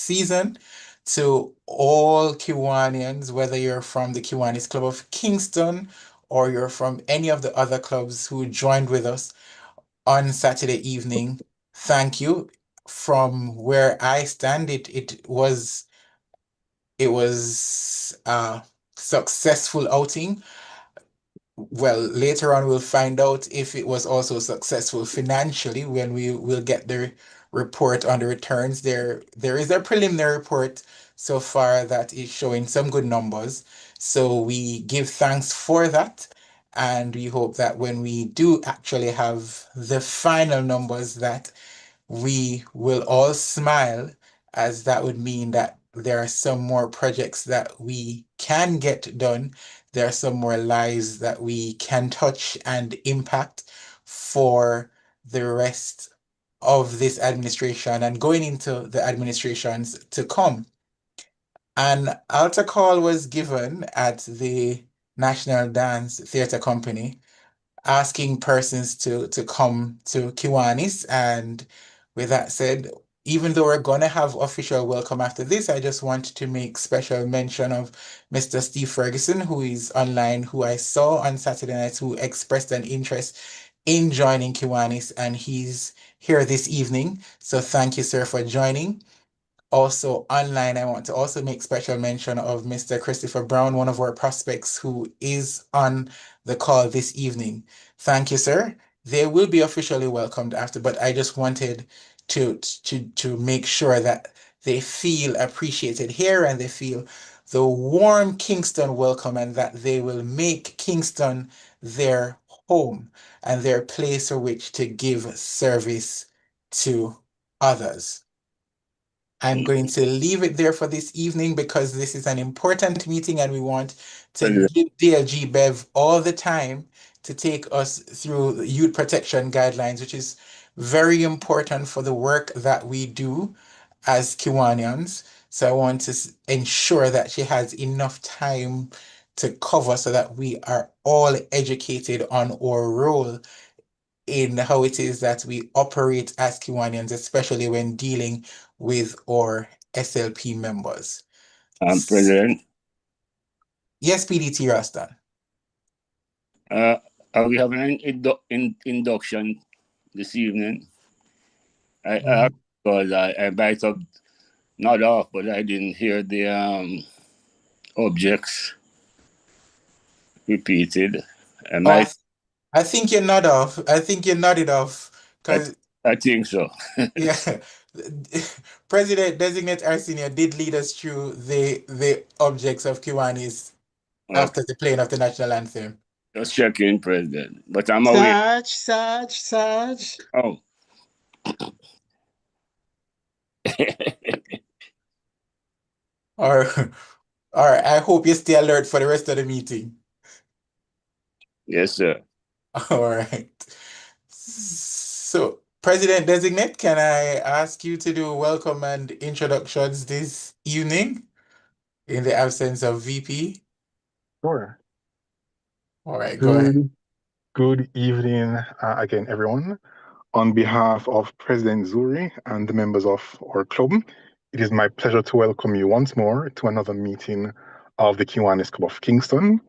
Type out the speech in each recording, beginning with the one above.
season. To all Kiwanians, whether you're from the Kiwanis Club of Kingston or you're from any of the other clubs who joined with us on Saturday evening, thank you. From where I stand, it was a successful outing. Well, later on we'll find out if it was also successful financially when we will get the report on the returns. There is a preliminary report so far that is showing some good numbers. So we give thanks for that. And we hope that when we do actually have the final numbers that we will all smile, as that would mean that there are some more projects that we can get done. There are some more lives that we can touch and impact for the rest of this administration and going into the administrations to come. An altar call was given at the National Dance Theatre Company asking persons to come to Kiwanis. And with that said, even though we're going to have official welcome after this, I just want to make special mention of Mr. Steve Ferguson, who is online, who I saw on Saturday night, who expressed an interest in joining Kiwanis, and he's here this evening. So thank you, sir, for joining. Also online, I want to also make special mention of Mr. Christopher Brown, one of our prospects who is on the call this evening. Thank you, sir. They will be officially welcomed after, but I just wanted to make sure that they feel appreciated here and they feel the warm Kingston welcome and that they will make Kingston their home and their place for which to give service to others. I'm going to leave it there for this evening because this is an important meeting and we want to give DLG Bev all the time to take us through the youth protection guidelines, which is very important for the work that we do as Kiwanians. So I want to ensure that she has enough time to cover so that we are all educated on our role in how it is that we operate as Kiwanians, especially when dealing with our SLP members. President, Yes, PDT Rastan. are we having an induction this evening? Because I might have not off, but I didn't hear the objects repeated. I think you're not off. I think you're nodded off because I think so. yeah, President Designate Arsenio did lead us through the objects of Kiwanis after the playing of the national anthem. Just checking, President. But I'm away. Sarge. Oh. All right. I hope you stay alert for the rest of the meeting. Yes, sir. All right. So, President Designate, can I ask you to do welcome and introductions this evening in the absence of VP? Sure. All right, go ahead. Good evening again, everyone. On behalf of President Zuri and the members of our club, it is my pleasure to welcome you once more to another meeting of the Kiwanis Club of Kingston.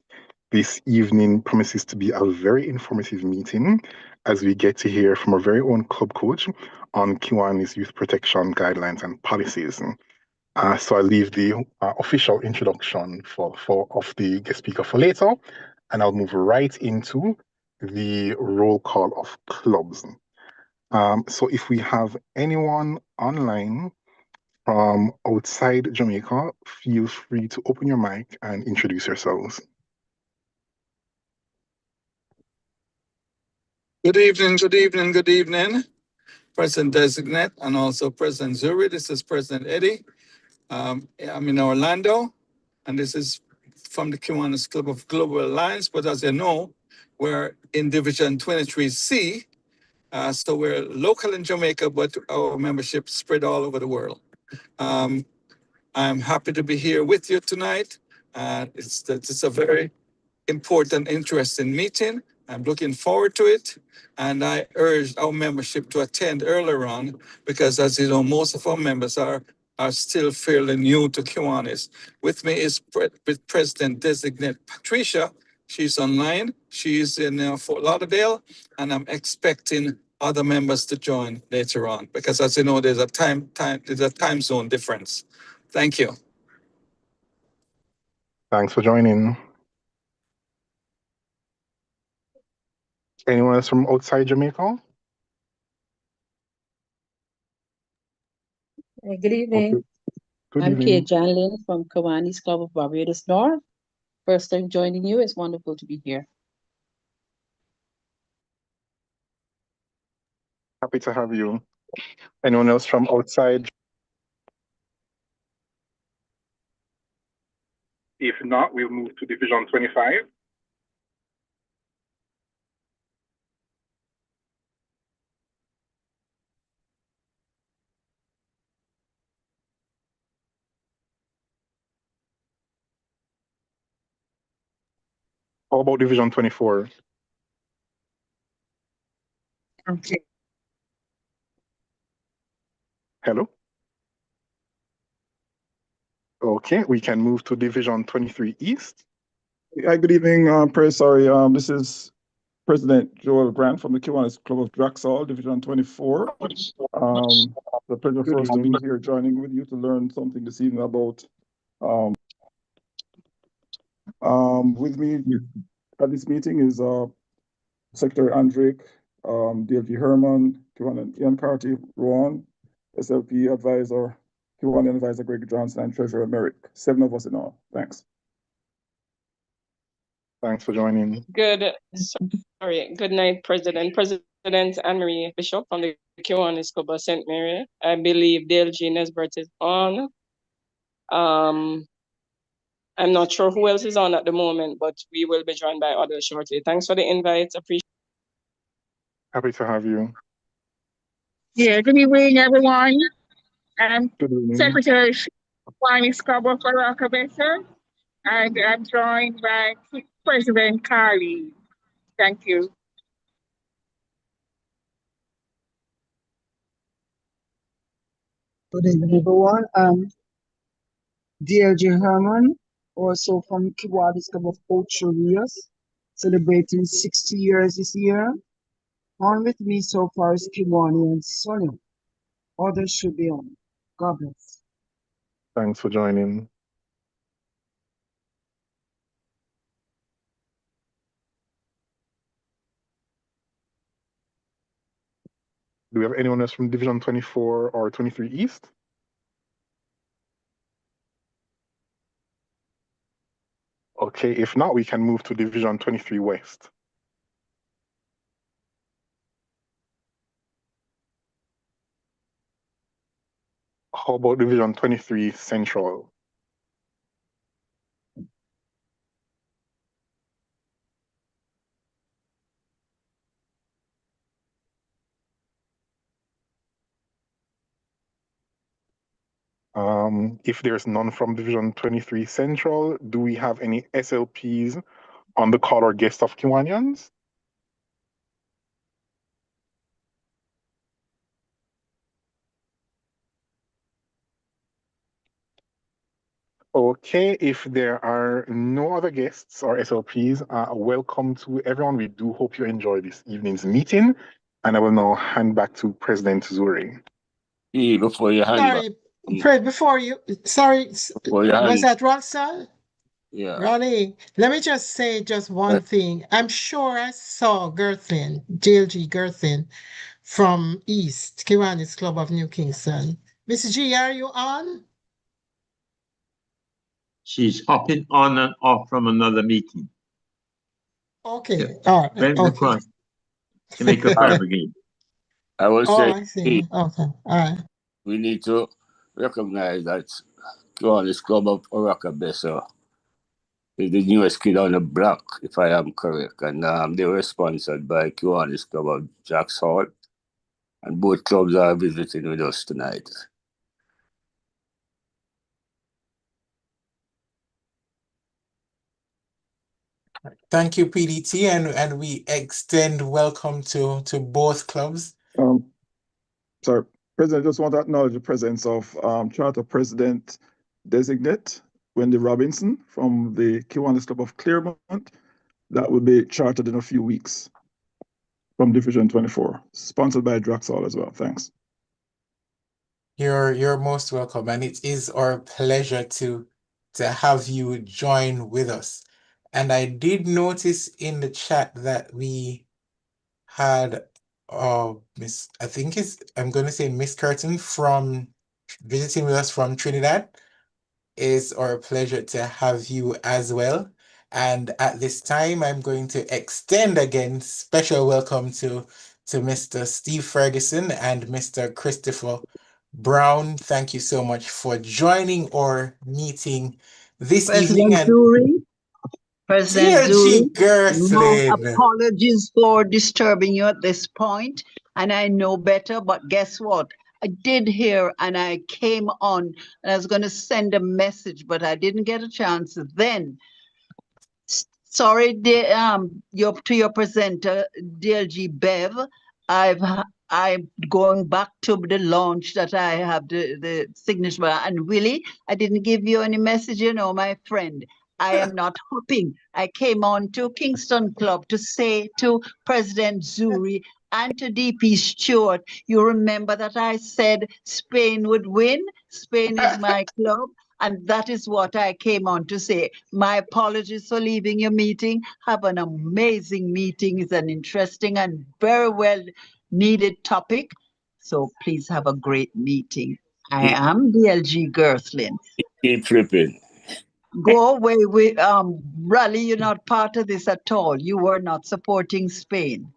This evening promises to be a very informative meeting as we get to hear from our very own club coach on Kiwanis youth protection guidelines and policies. So I leave the official introduction of the guest speaker for later, and I'll move right into the roll call of clubs. So if we have anyone online from outside Jamaica, feel free to open your mic and introduce yourselves. Good evening. President Designate and also President Zuri. This is President Eddie. I'm in Orlando, and this is from the Kiwanis Club of Global Alliance. But as you know, we're in Division 23C, so we're local in Jamaica, but our membership spread all over the world. I'm happy to be here with you tonight. It's a very important, interesting meeting. I'm looking forward to it. And I urge our membership to attend earlier on because, as you know, most of our members are are still fairly new to Kiwanis. With me is President-designate Patricia. She's online. She's in Fort Lauderdale, and I'm expecting other members to join later on because, as you know, there's a time zone difference. Thank you. Thanks for joining. Anyone else from outside Jamaica? Good evening. Okay. Good I'm evening. Kate Janlin from Kiwanis Club of Barbados North. First time joining you. It's wonderful to be here. Happy to have you. Anyone else from outside? If not, we'll move to Division 25. How about Division 24? Okay. Hello? Okay, we can move to Division 23 East. Hi, good evening, Press. Sorry, this is President Joel Grant from the Kiwanis Club of Draxall, Division 24. The pleasure Good for us to evening. be here joining with you to learn something this evening about. With me at this meeting is Secretary Andrick, DLG Herman, Kiwanis Ian Carty, Rowan, SLP Advisor, Kiwanis Advisor Greg Johnson, and Treasurer Merrick. 7 of us in all. Thanks. Thanks for joining. Good night, President Anne-Marie Bishop from the Kiwanis Club of St. Mary. I believe DLG Nesbert is on. I'm not sure who else is on at the moment, but we will be joined by others shortly. Thanks for the invite. Appreciate. Happy to have you. Yeah, good evening, everyone. I'm Good evening. Secretary Kiwanis Club of Rockabessa, and I'm joined by President Carly. Thank you. Good evening, everyone. DLG Herman, also from Kiwanis Club of Ocho Rios, celebrating 60 years this year. On with me so far is Kiwani and Sonia. Others should be on. God bless. Thanks for joining. Do we have anyone else from Division 24 or 23 East? Okay, if not, we can move to Division 23 West. How about Division 23 Central? If there's none from Division 23 Central, do we have any SLPs on the call or guest of Kiwanians? Okay, if there are no other guests or SLPs, welcome to everyone. We do hope you enjoy this evening's meeting. And I will now hand back to President Zuri. Before you hand Sorry, back. Fred, before you, sorry, Before you was hand, that Roxanne? yeah. Ronnie, let me just say just one thing. I'm sure I saw Gerthin, JLG Gerthin from East, Kiwanis Club of New Kingston. Mrs. G, are you on? She's hopping on and off from another meeting. Okay, Yeah. all right, Friend okay. request to make a five again. I will Oh, say I see. Okay, all right. we need to recognize that Kiwanis Club of Rockabessa is the newest kid on the block, if I am correct. And they were sponsored by Kiwanis Club of Draxall. And both clubs are visiting with us tonight. Thank you, PDT, and we extend welcome to both clubs. Sorry, President, I just want to acknowledge the presence of Charter President Designate Wendy Robinson from the Kiwanis Club of Claremont. That will be chartered in a few weeks from Division 24, sponsored by Draxall as well. Thanks. You're most welcome, and it is our pleasure to have you join with us. And I did notice in the chat that we had Miss, I think I'm gonna say Miss Curtin from visiting with us from Trinidad. It's our pleasure to have you as well. And at this time, I'm going to extend again special welcome to Mr. Steve Ferguson and Mr. Christopher Brown. Thank you so much for joining our meeting this evening. President And Zuri, President DLG Zuri, my Gerslin. apologies for disturbing you at this point, and I know better, but guess what? I did hear and I came on and I was going to send a message, but I didn't get a chance then. Sorry, to your presenter, DLG Bev. I'm going back to the launch that I have the signature. And really, I didn't give you any message, my friend. I am not hopping. I came on to Kingston Club to say to President Zuri and to DP Stewart, you remember that I said Spain would win? Spain is my club. And that is what I came on to say. My apologies for leaving your meeting. Have an amazing meeting. It's an interesting and very well needed topic. So please have a great meeting. I am DLG Gerslin. Keep flipping. Go away with Raleigh, you're not part of this at all. You were not supporting Spain.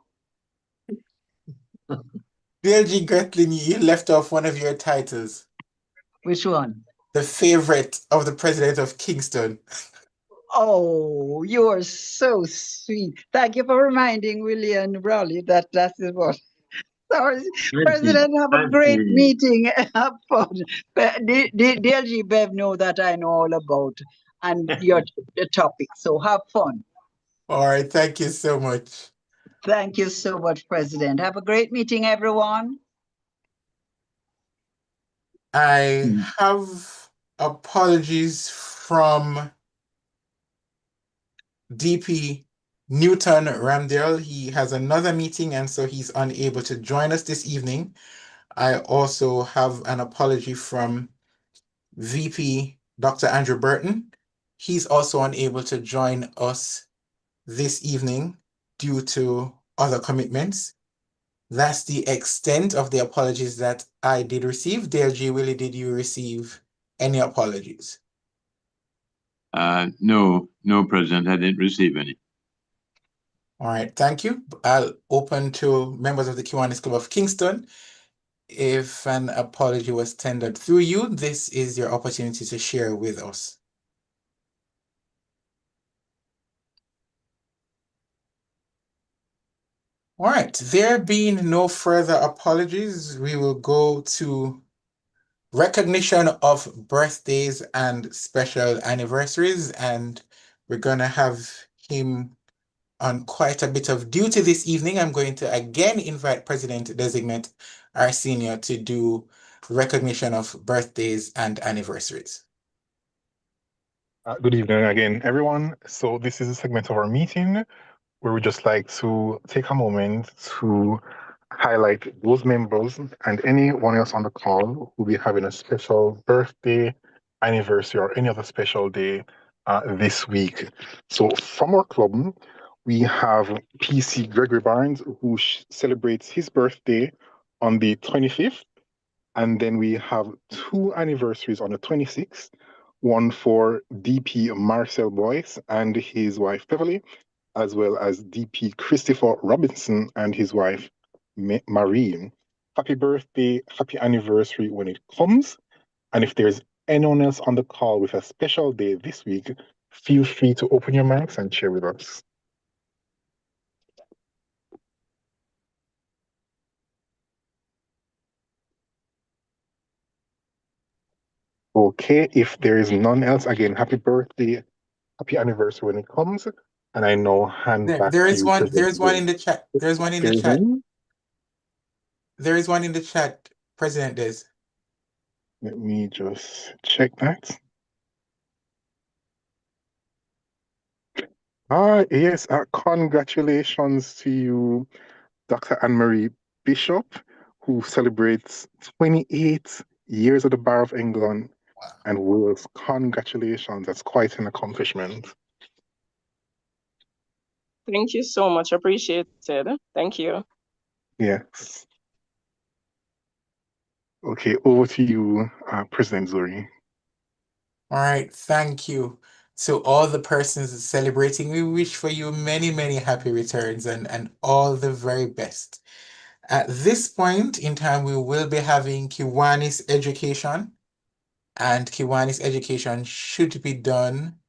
DLG Gerslin, you left off one of your titles. Which one? The favorite of the president of Kingston. Oh, you are so sweet. Thank you for reminding William Raleigh that is what. Sorry, President, have a great meeting. Have fun. DLG Bev know that I know all about and the topic. So have fun. All right, thank you so much. Thank you so much, President. Have a great meeting, everyone. I have apologies from DP Newton Ramdale. He has another meeting, and so he's unable to join us this evening. I also have an apology from VP Dr. Andrew Burton. He's also unable to join us this evening due to other commitments. That's the extent of the apologies that I did receive. DLG, Willie, did you receive any apologies? No, President, I didn't receive any. All right, thank you. I'll open to members of the Kiwanis Club of Kingston. If an apology was tendered through you, this is your opportunity to share with us. All right, there being no further apologies, we will go to recognition of birthdays and special anniversaries, and we're gonna have him on quite a bit of duty this evening. I'm going to again invite President-designate Arsenio to do recognition of birthdays and anniversaries. Good evening again, everyone. So this is a segment of our meeting where we just like to take a moment to highlight those members and anyone else on the call who will be having a special birthday, anniversary, or any other special day this week. So from our club, we have PC Gregory Barnes, who celebrates his birthday on the 25th. And then we have two anniversaries on the 26th, one for DP Marcel Boyce and his wife Beverly, as well as DP Christopher Robinson and his wife Marie. Happy birthday, happy anniversary when it comes. And if there's anyone else on the call with a special day this week, feel free to open your mics and share with us. Okay, if there is none else, again, happy birthday, happy anniversary when it comes. And I now hand back There to is you. one. There's one in the chat. There's one in the chat. There is one in the chat. President Des? Let me just check that. Yes, congratulations to you, Dr. Anne-Marie Bishop, who celebrates 28 years at the Bar of England and Wales. Congratulations, that's quite an accomplishment. Thank you so much. Appreciated. Thank you. Yes. Okay, over to you, President Zuri. All right, thank you. To all the persons celebrating, we wish for you many, many happy returns and all the very best. At this point in time, we will be having Kiwanis education, and Kiwanis education should be done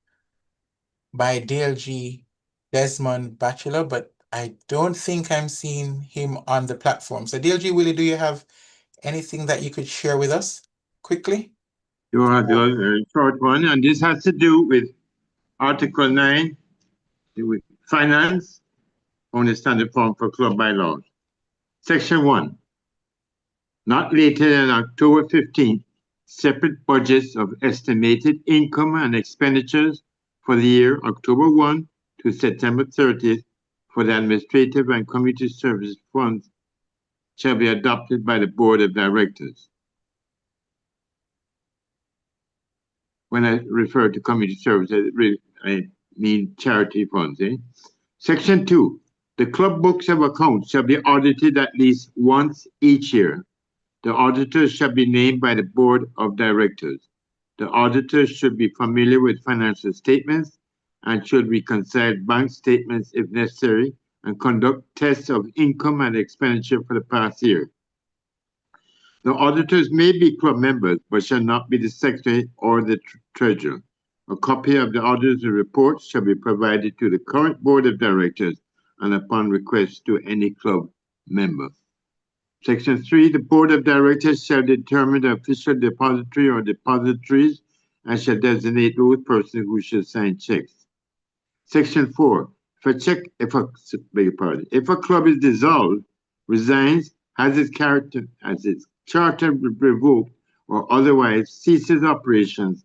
by DLG Desmond Bachelor, but I don't think I'm seeing him on the platform. So DLG Willie, do you have anything that you could share with us quickly? You are the short one, and this has to do with Article 9, with finance on the standard form for club bylaws. Section 1, not later than October 15th, separate budgets of estimated income and expenditures for the year October 1 to September 30th for the administrative and community service funds shall be adopted by the Board of Directors. When I refer to community services, I mean charity funds. Section 2, the club books of accounts shall be audited at least once each year. The auditors shall be named by the Board of Directors. The auditors should be familiar with financial statements and should reconcile bank statements if necessary and conduct tests of income and expenditure for the past year. The auditors may be club members but shall not be the secretary or the treasurer. A copy of the auditor's report shall be provided to the current Board of Directors and upon request to any club member. Section 3, the Board of Directors shall determine the official depository or depositories and shall designate those persons who shall sign checks. Section 4, if a club is dissolved, resigns, has its charter revoked, or otherwise ceases operations,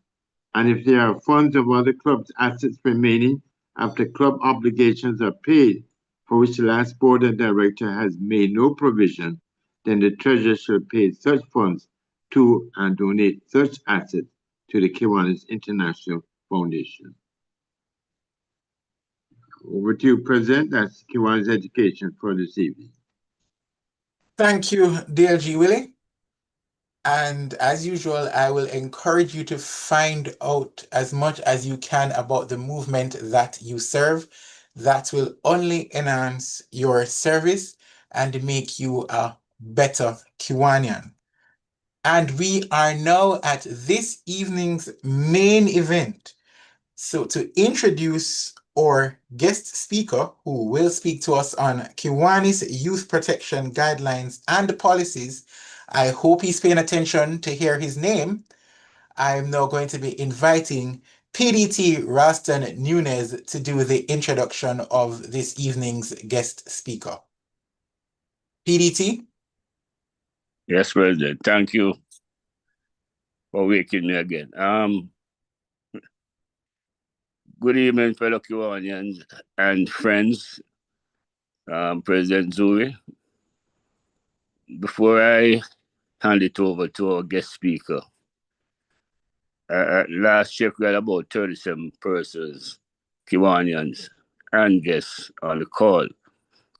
and if there are funds of other clubs' assets remaining after club obligations are paid, for which the last Board of Directors has made no provision, then the treasurer shall pay such funds to and donate such assets to the Kiwanis International Foundation. Over to you, President. That's Kiwanis Education for this evening. Thank you, DLG Willie. And as usual, I will encourage you to find out as much as you can about the movement that you serve. That will only enhance your service and make you a better Kiwanian. And we are now at this evening's main event. So to introduce our guest speaker, who will speak to us on Kiwanis youth protection guidelines and policies, I hope he's paying attention to hear his name. I'm now going to be inviting PDT Ralston Nunez to do the introduction of this evening's guest speaker. PDT? Yes, President. Thank you for waking me again. Good evening, fellow Kiwanians and friends. President Zuri. Before I hand it over to our guest speaker, last check we had about 37 persons, Kiwanians and guests on the call.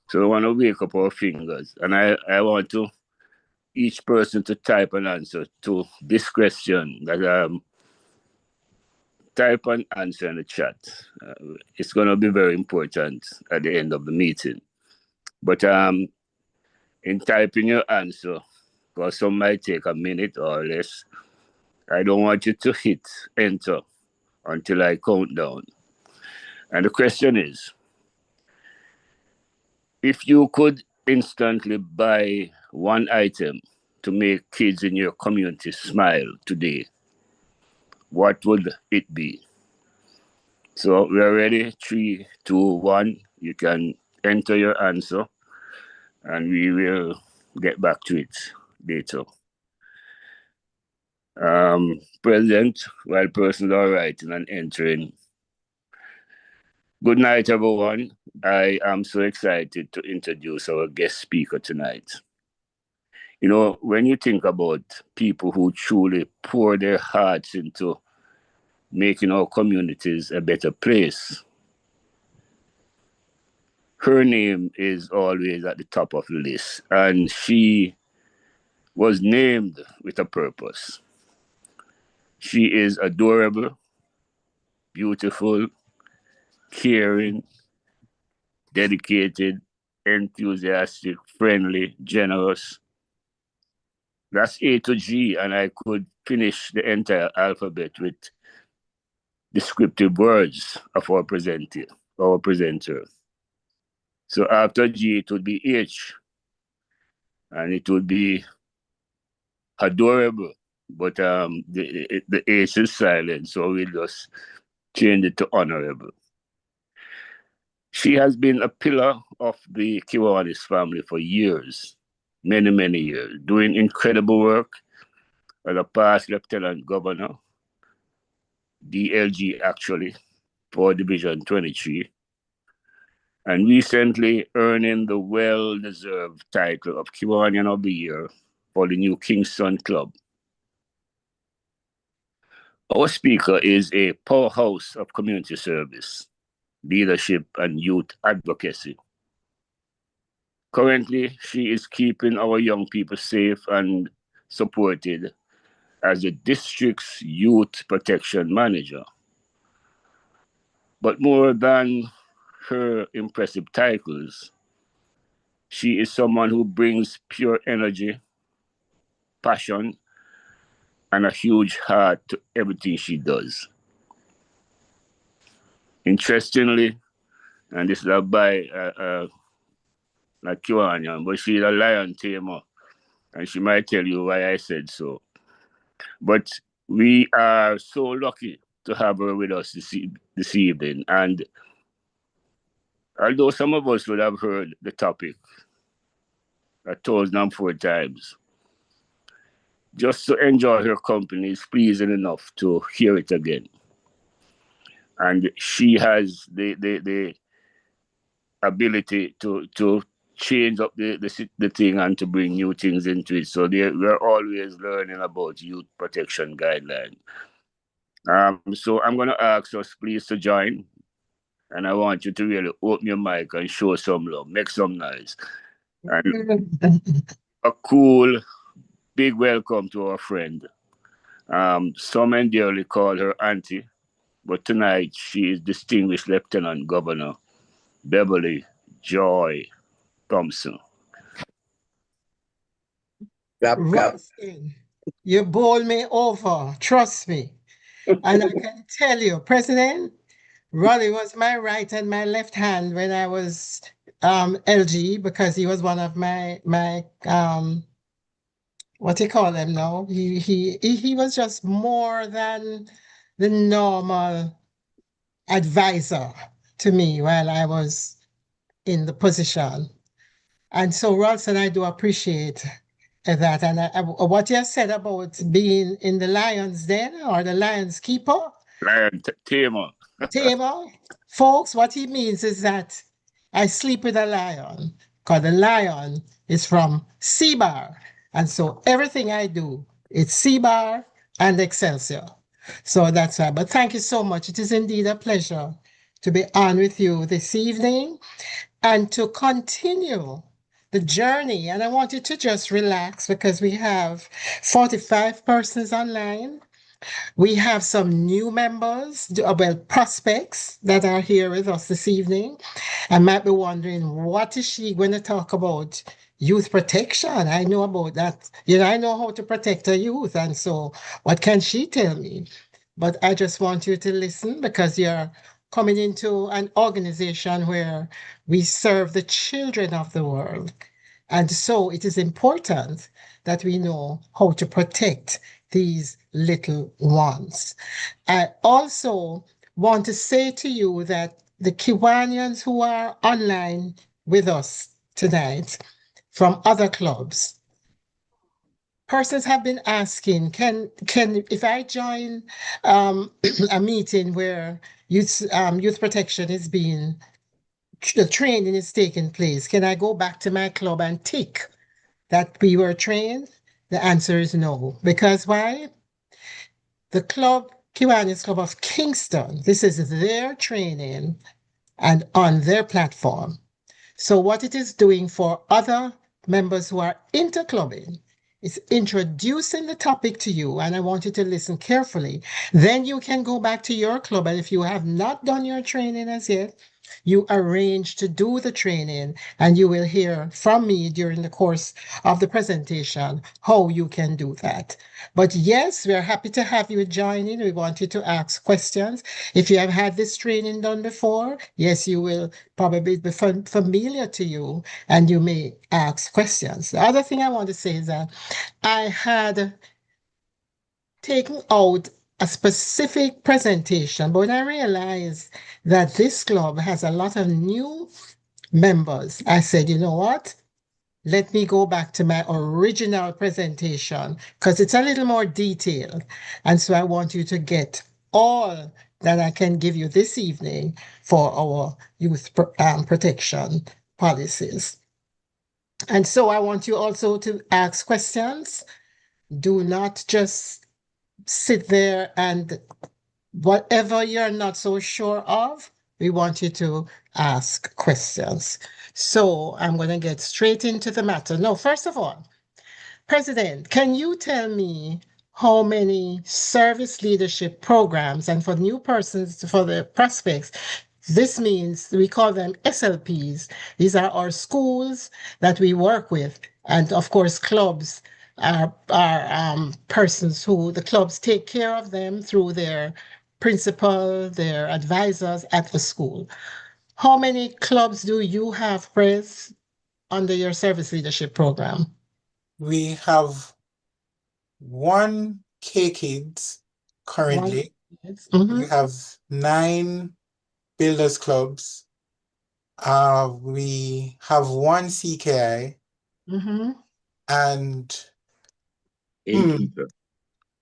So I want to wake up our fingers, and I want to each person to type an answer to this question. That type an answer in the chat. It's going to be very important at the end of the meeting. But in typing your answer, because some might take a minute or less, I don't want you to hit enter until I count down. And the question is, if you could instantly buy one item to make kids in your community smile today, what would it be? So we're ready. 3, 2, 1. You can enter your answer and we will get back to it later. President, while persons are writing and entering. Good night, everyone. I am so excited to introduce our guest speaker tonight. You know, when you think about people who truly pour their hearts into making our communities a better place, her name is always at the top of the list, and she was named with a purpose. She is adorable, beautiful, caring, dedicated, enthusiastic, friendly, generous. That's A to G, and I could finish the entire alphabet with descriptive words of our presenter. So after G, it would be H, and it would be adorable, but the H is silent, so we'll just change it to honorable. She has been a pillar of the Kiwanis family for years, many, many years, doing incredible work as a past lieutenant governor, DLG actually, for Division 23, and recently earning the well-deserved title of Kiwanian of the Year for the New Kingston Club. Our speaker is a powerhouse of community service, leadership, and youth advocacy. Currently, she is keeping our young people safe and supported as the district's youth protection manager. But more than her impressive titles, she is someone who brings pure energy, passion, and a huge heart to everything she does. Interestingly, and this is a not Kiwanian, but she's a lion tamer, and she might tell you why I said so. But we are so lucky to have her with us this evening. And although some of us would have heard the topic 1,004 times, just to enjoy her company is pleasing enough to hear it again. And she has the ability to change up the thing and to bring new things into it. So we're always learning about youth protection guidelines. So I'm going to ask us please to join. And I want you to really open your mic and show some love, make some noise. And a cool, big welcome to our friend. Some endearly call her auntie, but tonight she is Distinguished Lieutenant Governor Beverly Joy Thompson. Ruskin, you bowl me over, trust me. And I can tell you, President, Rolly was my right and my left hand when I was LG, because he was one of my what do you call him now? He was just more than the normal advisor to me while I was in the position. And so, Ralston, I do appreciate that. And what you said about being in the Lions Den or the Lions Keeper. Lion Tamer. Tamer. Folks, what he means is that I sleep with a lion, because the lion is from Seabar. And so everything I do, it's Seabar and Excelsior. So that's why. But thank you so much. It is indeed a pleasure to be on with you this evening and to continue the journey. And I want you to just relax because we have 45 persons online. We have some new members, well, prospects that are here with us this evening. I might be wondering, what is she going to talk about? Youth protection. I know about that. I know how to protect a youth. And so what can she tell me? But I just want you to listen because you're coming into an organization where we serve the children of the world. And so it is important that we know how to protect these little ones. I also want to say to you that the Kiwanians who are online with us tonight from other clubs, persons have been asking, can if I join a meeting where youth protection is being the training is taking place, can I go back to my club and tick that we were trained? The answer is no. Because why? The club, Kiwanis Club of Kingston, this is their training and on their platform. So what it is doing for other members who are into clubbing is introducing the topic to you, and I want you to listen carefully. Then you can go back to your club, and if you have not done your training as yet, you arrange to do the training, and you will hear from me during the course of the presentation how you can do that. But yes, we are happy to have you join in. We want you to ask questions. If you have had this training done before, yes, you will probably be familiar to you, and you may ask questions. The other thing I want to say is that I had taken out a specific presentation, but when I realized that this club has a lot of new members, I said, you know what? Let me go back to my original presentation because it's a little more detailed. And so I want you to get all that I can give you this evening for our youth protection policies. And so I want you also to ask questions. Do not just sit there and whatever you're not so sure of, we want you to ask questions. So I'm going to get straight into the matter. No, first of all, President, can you tell me how many service leadership programs, and for new persons, for the prospects, this means we call them SLPs. These are our schools that we work with. And of course, clubs are persons who the clubs take care of them through their principal, their advisors at the school. How many clubs do you have, Pres, under your service leadership program? We have one K-Kids currently. We have 9 Builders Clubs. We have one CKI and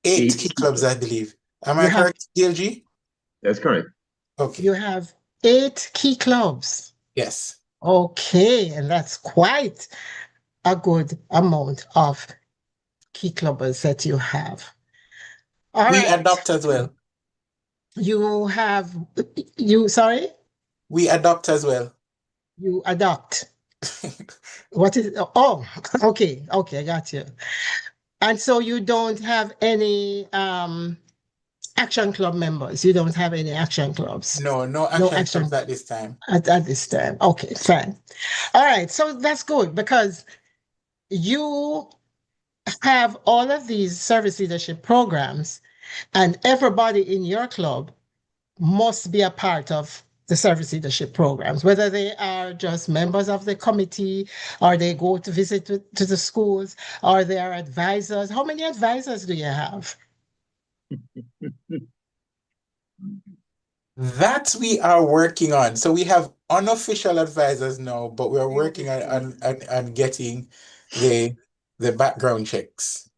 8 key clubs, I believe. Am I correct, DLG? That's correct. Okay. You have 8 key clubs. Yes. Okay, and that's quite a good amount of key clubbers that you have. All we right. adopt as well. Sorry? We adopt as well. You adopt. What is, okay, I got you. And so you don't have any action club members. You don't have any action clubs. No action clubs at this time. At this time. Okay, fine. All right, so that's good because you have all of these service leadership programs, and everybody in your club must be a part of the service leadership programs, whether they are just members of the committee or they go to visit to the schools or they are advisors. How many advisors do you have? That we are working on. So we have unofficial advisors now, but we're working on getting the background checks.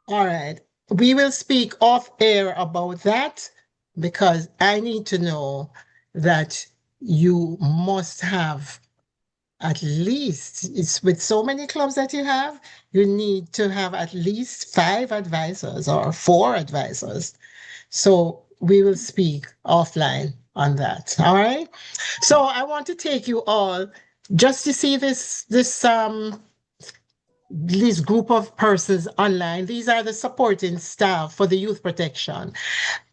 All right. We will speak off air about that because I need to know that you must have at least, it's with so many clubs that you have, you need to have at least 5 advisors or 4 advisors. So we will speak offline on that. All right. So I want to take you all just to see this group of persons online. These are the supporting staff for the youth protection.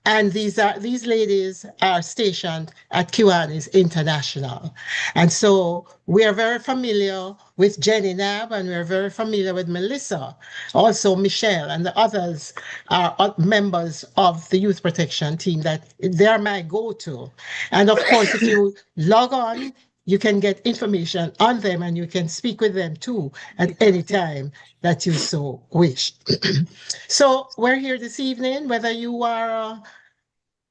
And these ladies are stationed at Kiwanis International. And so we are very familiar with Jenny Nab, and we're very familiar with Melissa, also Michelle, and the others are members of the youth protection team that they're my go-to. And of course, if you log on, you can get information on them and you can speak with them too at any time that you so wish. So we're here this evening, whether you are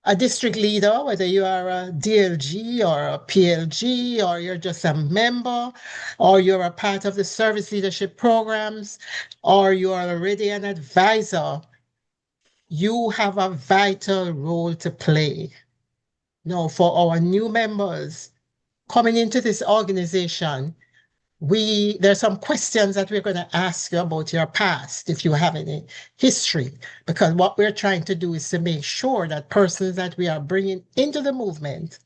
a district leader, whether you are a DLG or a PLG, or you're just a member, or you're a part of the service leadership programs, or you are already an advisor, you have a vital role to play. Now, for our new members coming into this organization, there's some questions that we're going to ask you about your past, if you have any history, because what we're trying to do is to make sure that persons that we are bringing into the movement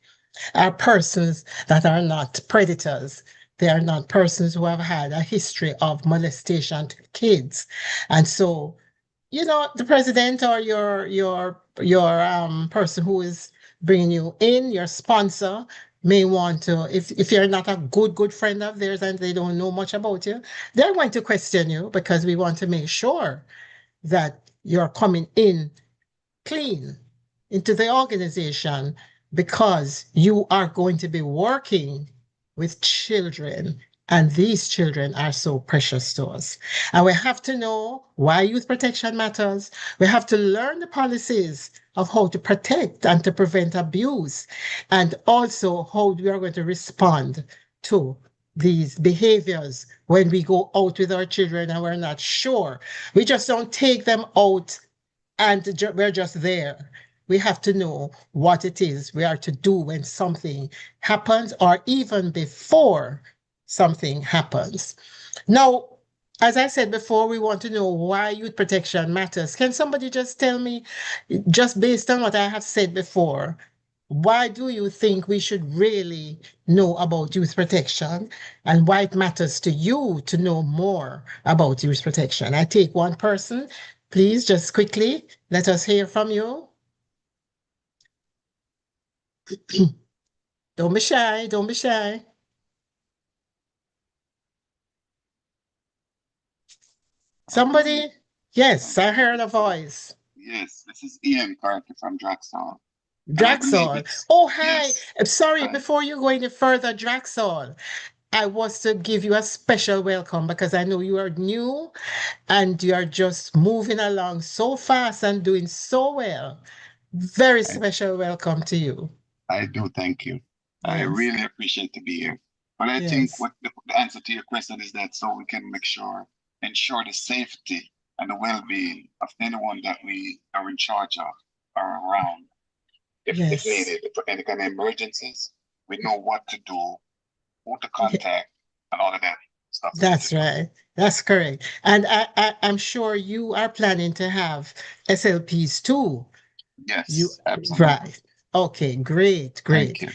are persons that are not predators. They are not persons who have had a history of molestation to kids. And so, the president or your person who is bringing you in, your sponsor, may want to, if you're not a good friend of theirs and they don't know much about you, they're going to question you, because we want to make sure that you're coming in clean into the organization, because you are going to be working with children, and these children are so precious to us. And we have to know why youth protection matters. We have to learn the policies of how to protect and to prevent abuse, and also how we are going to respond to these behaviors when we go out with our children and we're not sure. We just don't take them out and we're just there. We have to know what it is we are to do when something happens, or even before something happens. Now, as I said before, we want to know why youth protection matters. Can somebody just tell me, just based on what I have said before, why do you think we should really know about youth protection, and why it matters to you to know more about youth protection? I take one person. Please, just quickly, let us hear from you. Don't be shy, don't be shy. Somebody? Yes, I heard a voice. Yes, this is Ian Carter from Draxall. Draxall. Oh, hi. Yes. I'm sorry, Hi. before you go any further, Draxall, I was to give you a special welcome, because I know you are new and you are just moving along so fast and doing so well. Very special welcome to you. I do, thank you. I Yes. really appreciate to be here. But I think what the answer to your question is that so we can ensure the safety and the well-being of anyone that we are in charge of or around. If needed, for any kind of emergencies, we know what to do, who to contact, and all of that stuff. That's right. That's correct. And I'm sure you are planning to have SLPs too. Yes, absolutely. Right. Okay, great. Thank you.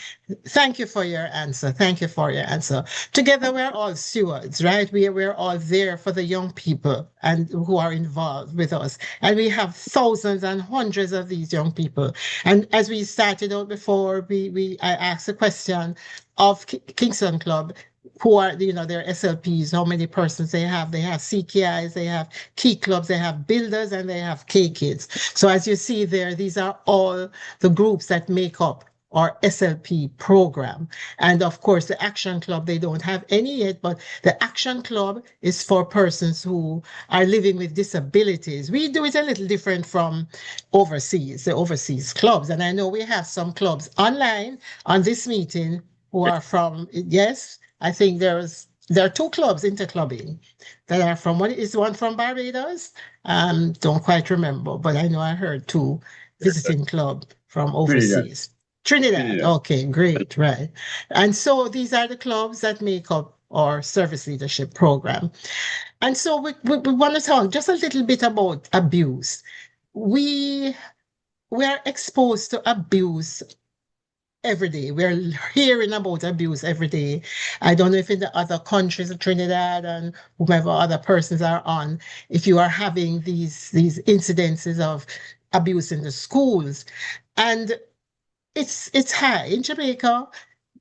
Thank you for your answer. Thank you for your answer. Together, we're all stewards, right? We're all there for the young people and who are involved with us. And we have thousands and hundreds of these young people. And as we started out before, I asked the question of Kingston Club, who are, their SLPs, how many persons they have. They have CKIs, they have key clubs, they have builders, and they have K kids. So as you see there, these are all the groups that make up our SLP program. And of course, the Action Club, they don't have any yet, but the Action Club is for persons who are living with disabilities. We do it a little different from the overseas clubs. And I know we have some clubs online on this meeting who are from, yes, I think there are two clubs, interclubbing, that are from, one from Barbados? Don't quite remember, but I know I heard two visiting club from overseas. Trinidad. Okay, great, right. And so these are the clubs that make up our service leadership program. And so we want to talk just a little bit about abuse. We are exposed to abuse every day. We're hearing about abuse every day. I don't know if in the other countries, Trinidad and whomever other persons are on, if you are having these incidences of abuse in the schools. And it's high. In Jamaica,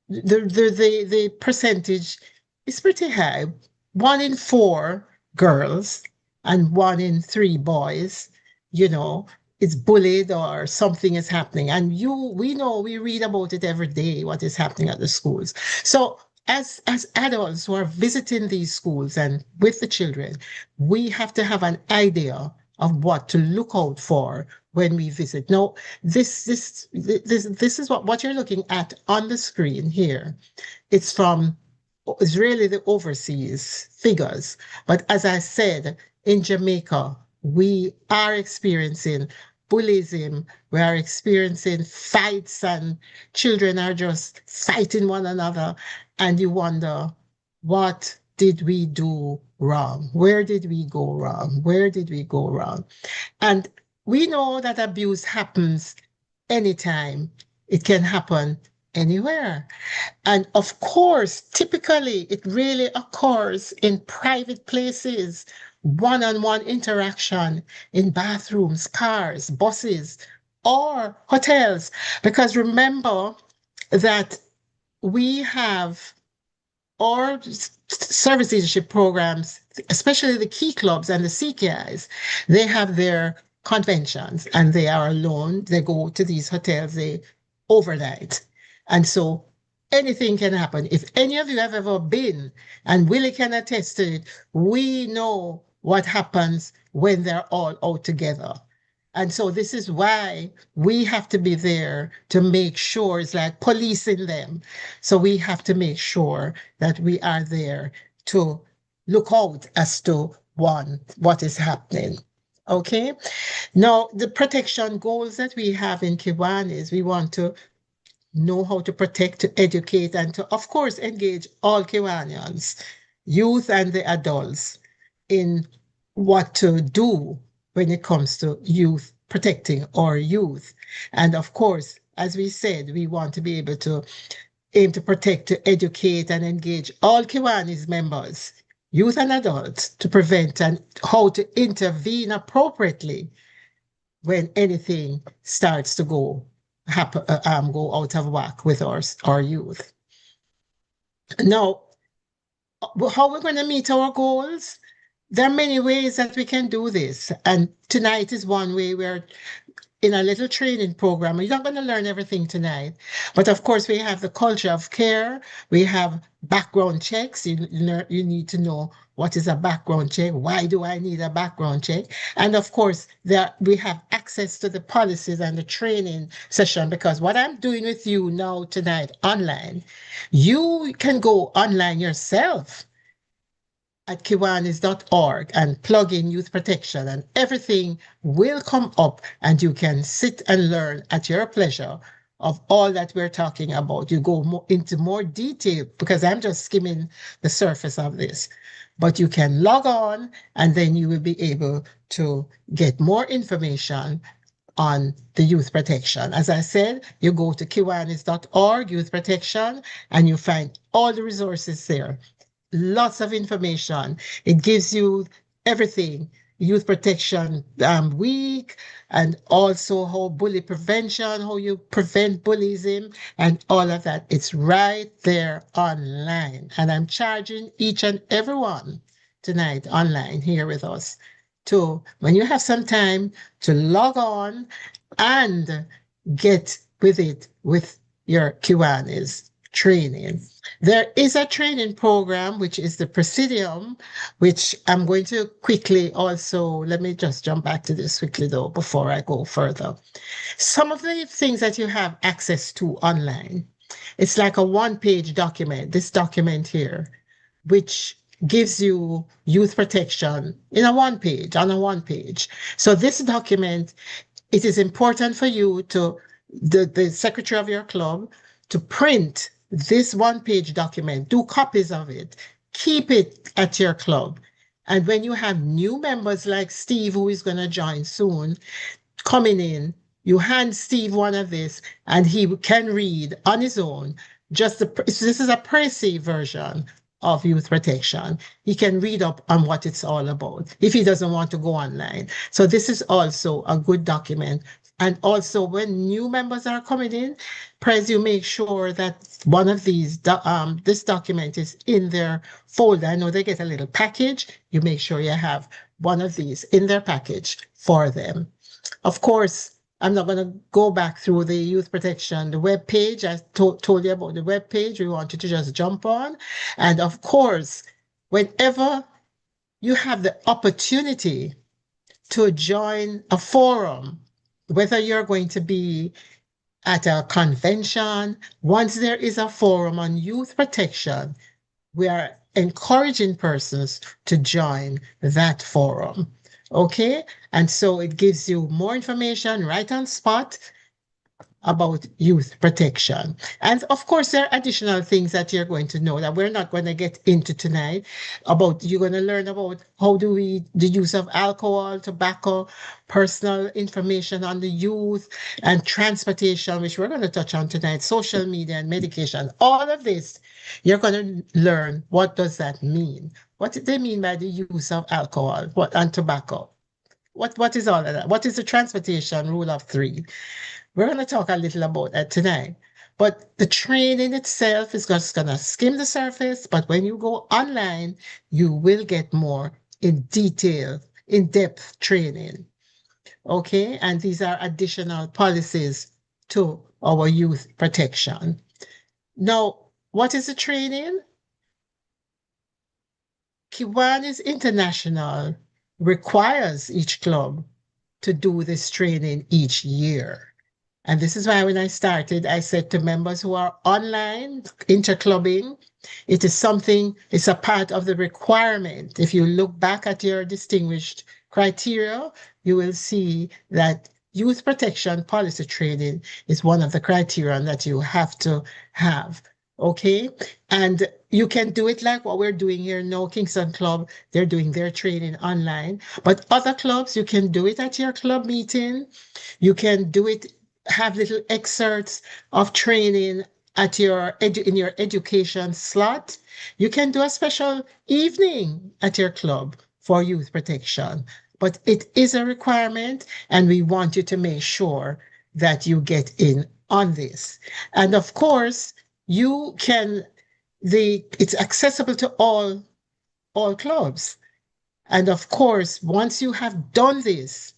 the percentage is pretty high. 1 in 4 girls and 1 in 3 boys, is bullied or something is happening. And we read about it every day, what is happening at the schools. So as adults who are visiting these schools and with the children, we have to have an idea of what to look out for when we visit. Now, this is what you're looking at on the screen here. It's really the overseas figures. But as I said, in Jamaica, we are experiencing bullyism, we are experiencing fights, and children are just fighting one another. And you wonder, what did we do wrong? Where did we go wrong? Where did we go wrong? And we know that abuse happens anytime. It can happen anywhere. And of course, typically, it really occurs in private places, one-on-one interaction in bathrooms, cars, buses, or hotels. Because remember that we have our service leadership programs, especially the key clubs and the CKIs, they have their conventions and they are alone. They go to these hotels, they overnight. And so anything can happen. If any of you have ever been, and Willie can attest to it, we know what happens when they're all out together. And so this is why we have to be there to make sure, it's like policing them. So we have to make sure that we are there to look out as to what is happening. Okay. Now, the protection goals that we have in Kiwanis, we want to know how to protect, to educate, and to, of course, engage all Kiwanians, youth and the adults, in what to do when it comes to youth, protecting our youth. And of course, as we said, we want to be able to aim to protect, to educate, and engage all Kiwanis members, youth and adults, to prevent and how to intervene appropriately when anything starts to go out of whack with our youth. Now, how we're going to meet our goals? There are many ways that we can do this. And tonight is one way. We're in a little training program. You're not going to learn everything tonight. But of course, we have the culture of care. We have background checks. You need to know what is a background check. Why do I need a background check? And of course, we have access to the policies and the training session, because what I'm doing with you now tonight online, you can go online yourself at kiwanis.org and plug in youth protection, and everything will come up and you can sit and learn at your pleasure of all that we're talking about. You go into more detail, because I'm just skimming the surface of this, but you can log on and then you will be able to get more information on the youth protection. As I said, you go to kiwanis.org, youth protection, and you find all the resources there. Lots of information. It gives you everything. Youth Protection Week, and also how bully prevention, how you prevent bullyism, and all of that. It's right there online. And I'm charging each and every one tonight online here with us to, when you have some time, to log on and get with it with your Kiwanis training. There is a training program, which is the Presidium, which I'm going to quickly also, let me just jump back to this quickly though, before I go further. Some of the things that you have access to online, it's like a one-page document, this document here, which gives you youth protection in on a one page. So this document, it is important for you to, the secretary of your club, to print this one-page document, do copies of it, keep it at your club. And when you have new members like Steve, who is going to join soon, coming in, you hand Steve one of this and he can read on his own. This is a précis version of youth protection. He can read up on what it's all about if he doesn't want to go online. So this is also a good document. And also when new members are coming in, Pres, you make sure that one of these, this document is in their folder. I know they get a little package. You make sure you have one of these in their package for them. Of course, I'm not going to go back through the youth protection, the web page. I told you about the web page. We want you to just jump on. And of course, whenever you have the opportunity to join a forum whether you're going to be at a convention, once there is a forum on youth protection, we are encouraging persons to join that forum. Okay? And so it gives you more information right on spot about youth protection. And of course, there are additional things that you're going to know that we're not going to get into tonight. You're going to learn about the use of alcohol, tobacco, personal information on the youth, and transportation, which we're going to touch on tonight, social media and medication. All of this, you're going to learn what does that mean? What do they mean by the use of alcohol and tobacco? What is all of that? What is the transportation rule of three? We're going to talk a little about that tonight. But the training itself is just going to skim the surface. But when you go online, you will get more in detail, in-depth training. Okay? And these are additional policies to our youth protection. Now, what is the training? Kiwanis International requires each club to do this training each year. And this is why when I started, I said to members who are online, interclubbing, it's a part of the requirement. If you look back at your distinguished criteria, you will see that youth protection policy training is one of the criteria that you have to have. Okay? And you can do it like what we're doing here now, Kingston Club, they're doing their training online. But other clubs, you can do it at your club meeting. You can do it, have little excerpts of training at in your education slot. You can do a special evening at your club for youth protection. But it is a requirement, and we want you to make sure that you get in on this. And of course, it's accessible to all clubs. And of course, once you have done this,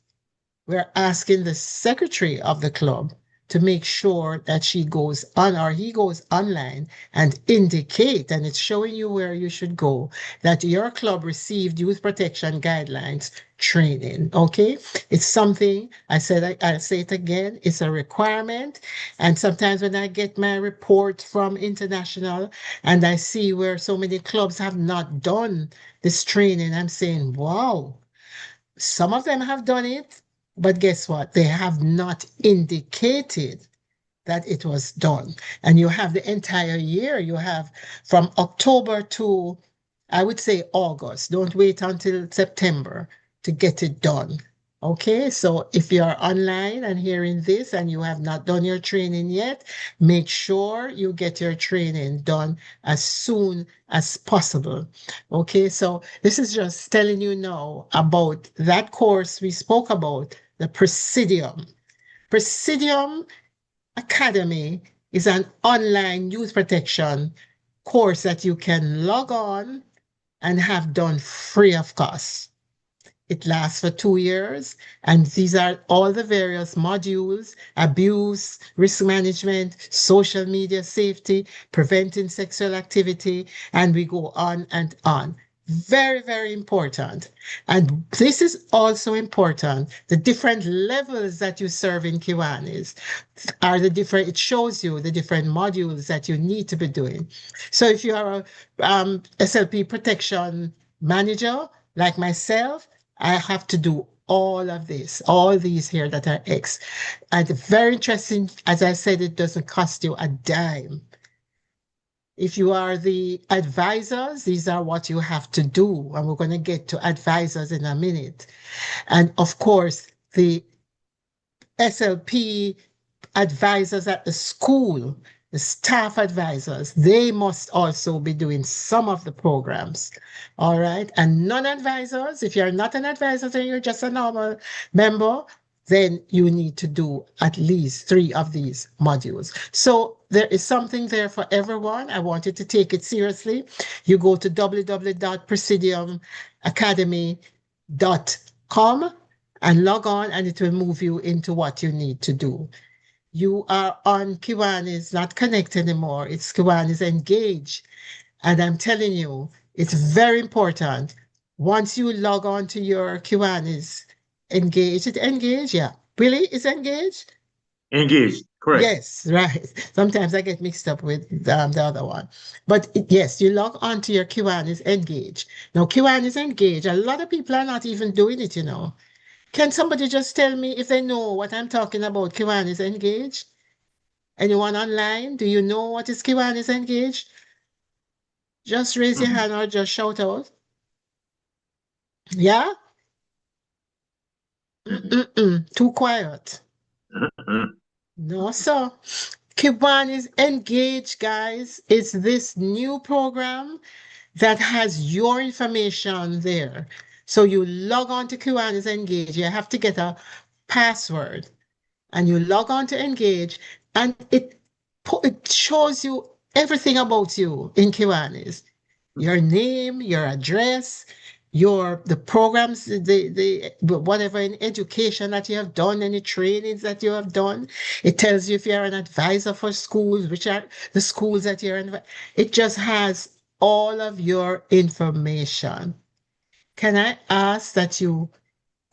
we're asking the secretary of the club to make sure that she goes on or he goes online and indicate, and it's showing you where you should go, that your club received youth protection guidelines training. Okay? It's something, I'll say it again, it's a requirement. And sometimes when I get my report from international and I see where so many clubs have not done this training, I'm saying, wow, some of them have done it, but guess what? They have not indicated that it was done. And you have the entire year. You have from October to, I would say, August. Don't wait until September to get it done. Okay, so if you're online and hearing this and you have not done your training yet, make sure you get your training done as soon as possible. Okay, so this is just telling you now about that course we spoke about, the Presidium. Presidium Academy is an online youth protection course that you can log on and have done free of cost. It lasts for 2 years, and these are all the various modules: abuse, risk management, social media safety, preventing sexual activity, and we go on and on. Very, very important. And this is also important. The different levels that you serve in Kiwanis it shows you the different modules that you need to be doing. So if you are a SLP protection manager, like myself, I have to do all of this, all these here that are X. And very interesting, as I said, it doesn't cost you a dime. If you are the advisors, these are what you have to do. And we're going to get to advisors in a minute. And of course, the SLP advisors at the school, the staff advisors, they must also be doing some of the programs. All right. And non-advisors, if you're not an advisor and you're just a normal member, then you need to do at least 3 of these modules. So there is something there for everyone. I want you to take it seriously. You go to www.presidiumacademy.com and log on, and it will move you into what you need to do. You are on Kiwanis, not Connect anymore. It's Kiwanis Engage. And I'm telling you, it's very important. Once you log on to your Kiwanis Engage, yeah. Willie is engaged? Engaged, correct. Yes, right. Sometimes I get mixed up with the other one. But yes, you log on to your Kiwanis Engage. Now, Kiwanis Engage, a lot of people are not even doing it, you know. Can somebody just tell me if they know what I'm talking about, Kiwanis Engage? Anyone online? Do you know what is Kiwanis Engage? Just raise your hand or just shout out. Yeah? Too quiet. No, sir. Kiwanis Engage, guys, is this new program that has your information there. So you log on to Kiwanis Engage. You have to get a password and you log on to Engage and it shows you everything about you in Kiwanis. Your name, your address, the programs, the whatever in education that you have done, any trainings that you have done. It tells you if you're an advisor for schools, which are the schools that you're in. It just has all of your information. Can I ask that you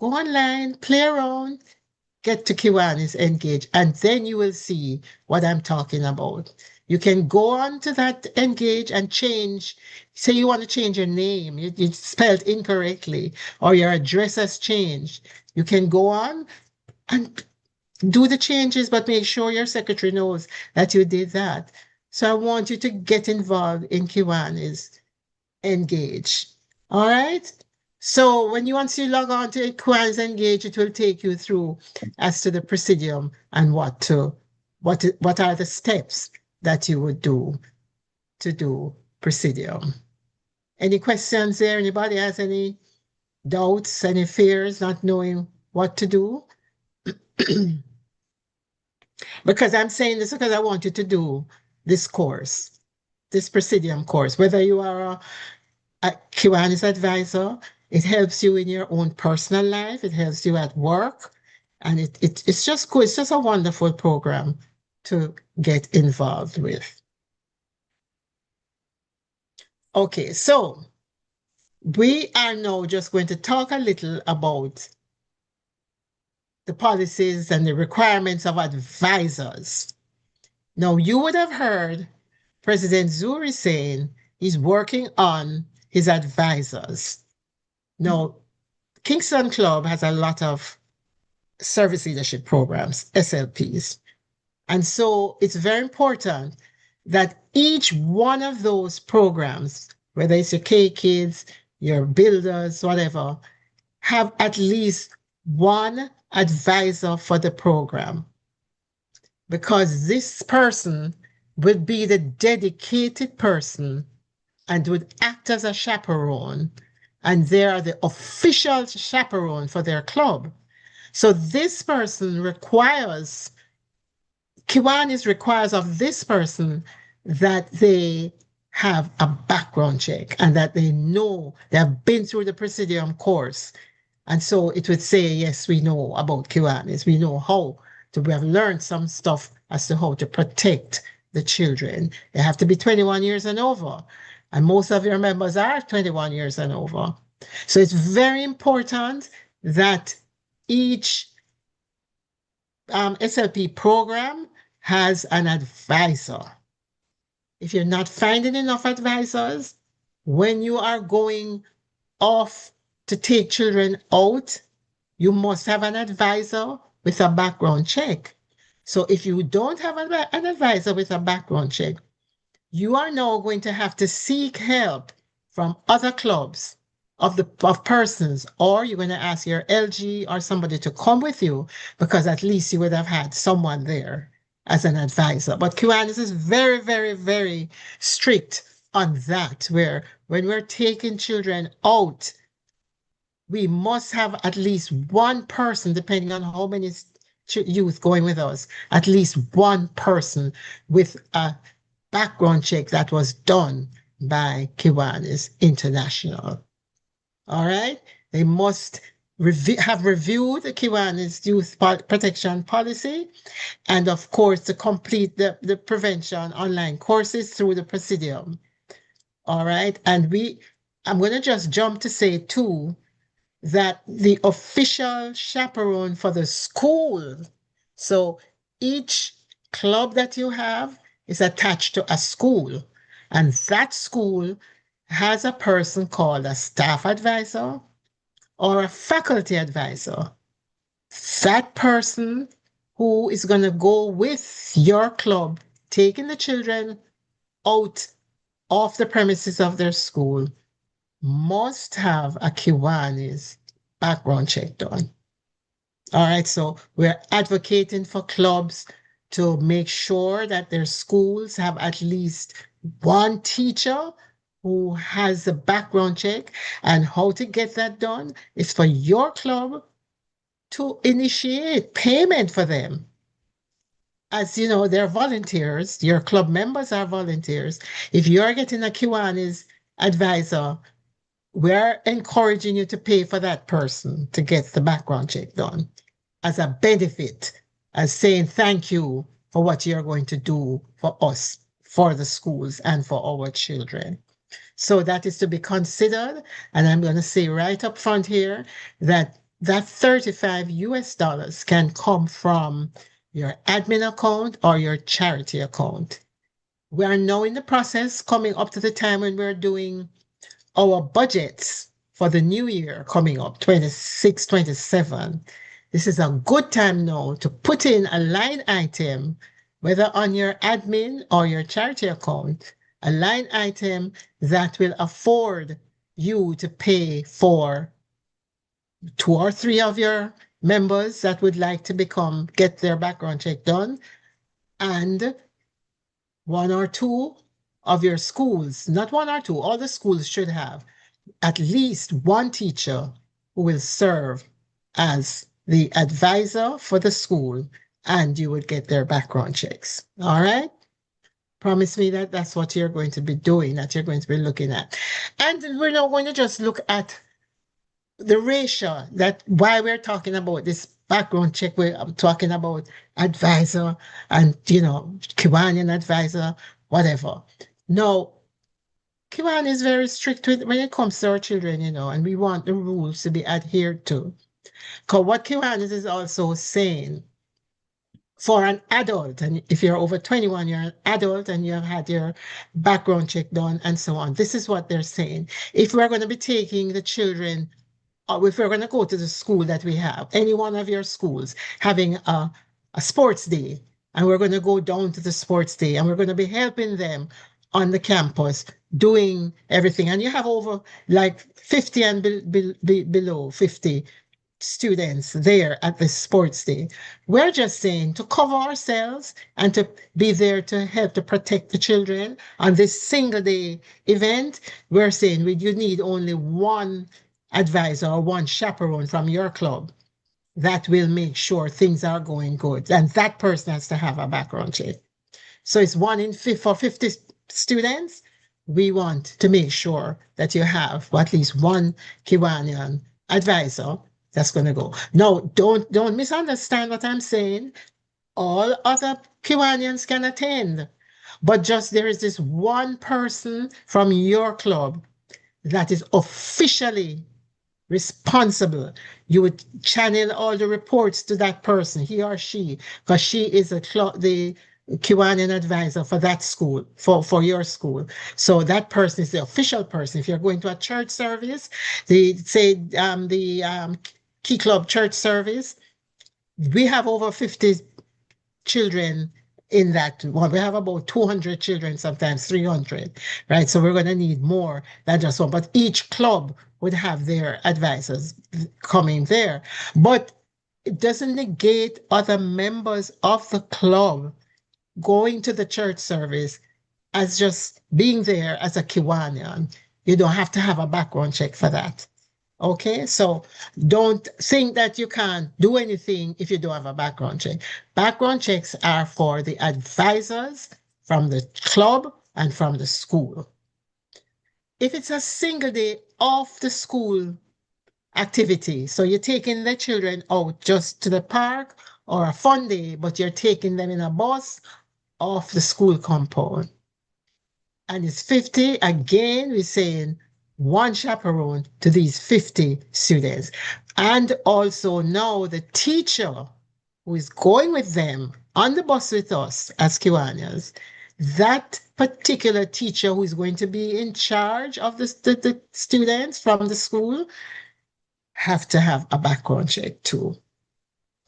go online, play around, get to Kiwanis Engage, and then you will see what I'm talking about. You can go on to that Engage and change. Say you want to change your name, you spelled incorrectly, or your address has changed. You can go on and do the changes, but make sure your secretary knows that you did that. So I want you to get involved in Kiwanis Engage. All right? So once you log on to Kiwanis Engage, it will take you through as to the presidium and what are the steps that you would do to do presidium. Any questions there? Anybody has any doubts, any fears, not knowing what to do? Because I'm saying this because I want you to do this course, this presidium course, whether you are a Kiwanis advisor, it helps you in your own personal life, it helps you at work, and it's just cool. It's just a wonderful program to get involved with. Okay, so we are now just going to talk a little about the policies and the requirements of advisors. Now, you would have heard President Zuri saying he's working on his advisors. Now, Kingston Club has a lot of service leadership programs, SLPs. And so it's very important that each one of those programs, whether it's your K-Kids, your builders, whatever, have at least one advisor for the program. Because this person would be the dedicated person and would act as a chaperone, and they are the official chaperone for their club. So this person requires, Kiwanis requires of this person that they have a background check and that they know they have been through the Presidium course. And so it would say, yes, we know about Kiwanis. We know how to, we have learned some stuff as to how to protect the children. They have to be 21 years and over. And most of your members are 21 years and over. So it's very important that each SLP program has an advisor. If you're not finding enough advisors, when you are going off to take children out, you must have an advisor with a background check. So if you don't have an advisor with a background check, you are now going to have to seek help from other clubs of persons, or you're going to ask your LG or somebody to come with you, because at least you would have had someone there as an advisor. But Kiwanis is very, very, very strict on that, where when we're taking children out, we must have at least one person, depending on how many youth going with us, at least one person with a background check that was done by Kiwanis International. All right? They must have reviewed the Kiwanis Youth Protection Policy, and of course, to complete the prevention online courses through the Presidium. All right? And I'm going to just jump to say, too, that the official chaperone for the school, so each club that you have is attached to a school, and that school has a person called a staff advisor or a faculty advisor. That person who is going to go with your club, taking the children out of the premises of their school, must have a Kiwanis background check done. All right, so we're advocating for clubs to make sure that their schools have at least one teacher who has a background check, and how to get that done is for your club to initiate payment for them. As you know, they're volunteers, your club members are volunteers. If you're getting a Kiwanis advisor, we're encouraging you to pay for that person to get the background check done as a benefit, as saying thank you for what you're going to do for us, for the schools, and for our children. So that is to be considered. And I'm going to say right up front here that that $35 can come from your admin account or your charity account. We are now in the process coming up to the time when we're doing our budgets for the new year coming up, 26, 27. This is a good time now to put in a line item, whether on your admin or your charity account, a line item that will afford you to pay for 2 or 3 of your members that would like to get their background check done, and 1 or 2 of your schools, not 1 or 2, all the schools should have at least one teacher who will serve as the advisor for the school, and you would get their background checks. All right? Promise me that that's what you're going to be doing, that you're going to be looking at. And we're not going to just look at the ratio, that why we're talking about this background check, we're talking about advisor and, Kiwanian advisor, whatever. No, Kiwan is very strict when it comes to our children, and we want the rules to be adhered to. Because what Kiwan is also saying, for an adult, and if you're over 21, you're an adult and you have had your background check done and so on, this is what they're saying. If we're going to be taking the children, or if we're going to go to the school that we have, any one of your schools having a sports day, and we're going to go down to the sports day and we're going to be helping them on the campus doing everything, and you have over like 50 and below 50 students there at the sports day. We're just saying to cover ourselves and to be there to help to protect the children on this single day event. We're saying you need only one advisor or one chaperone from your club that will make sure things are going good, and that person has to have a background check. So it's 1 in 50 for 50 students. We want to make sure that you have at least one Kiwanian advisor that's going to go. No, don't misunderstand what I'm saying. All other Kiwanians can attend, but just there is this one person from your club that is officially responsible. You would channel all the reports to that person, he or she, because she is the Kiwanian advisor for that school, for your school. So that person is the official person. If you're going to a church service, the Key Club church service, we have over 50 children in that one. We have about 200 children, sometimes 300, right? So we're going to need more than just one. But each club would have their advisors coming there. But it doesn't negate other members of the club going to the church service as just being there as a Kiwanian. You don't have to have a background check for that. Okay, so don't think that you can't do anything if you don't have a background check. Background checks are for the advisors from the club and from the school. If it's a single day off the school activity, so you're taking the children out just to the park, or a fun day, but you're taking them in a bus off the school compound, and it's 50, again, we're saying one chaperone to these 50 students. And also now the teacher who is going with them on the bus with us as Kiwanis, that particular teacher who is going to be in charge of the students from the school have to have a background check too.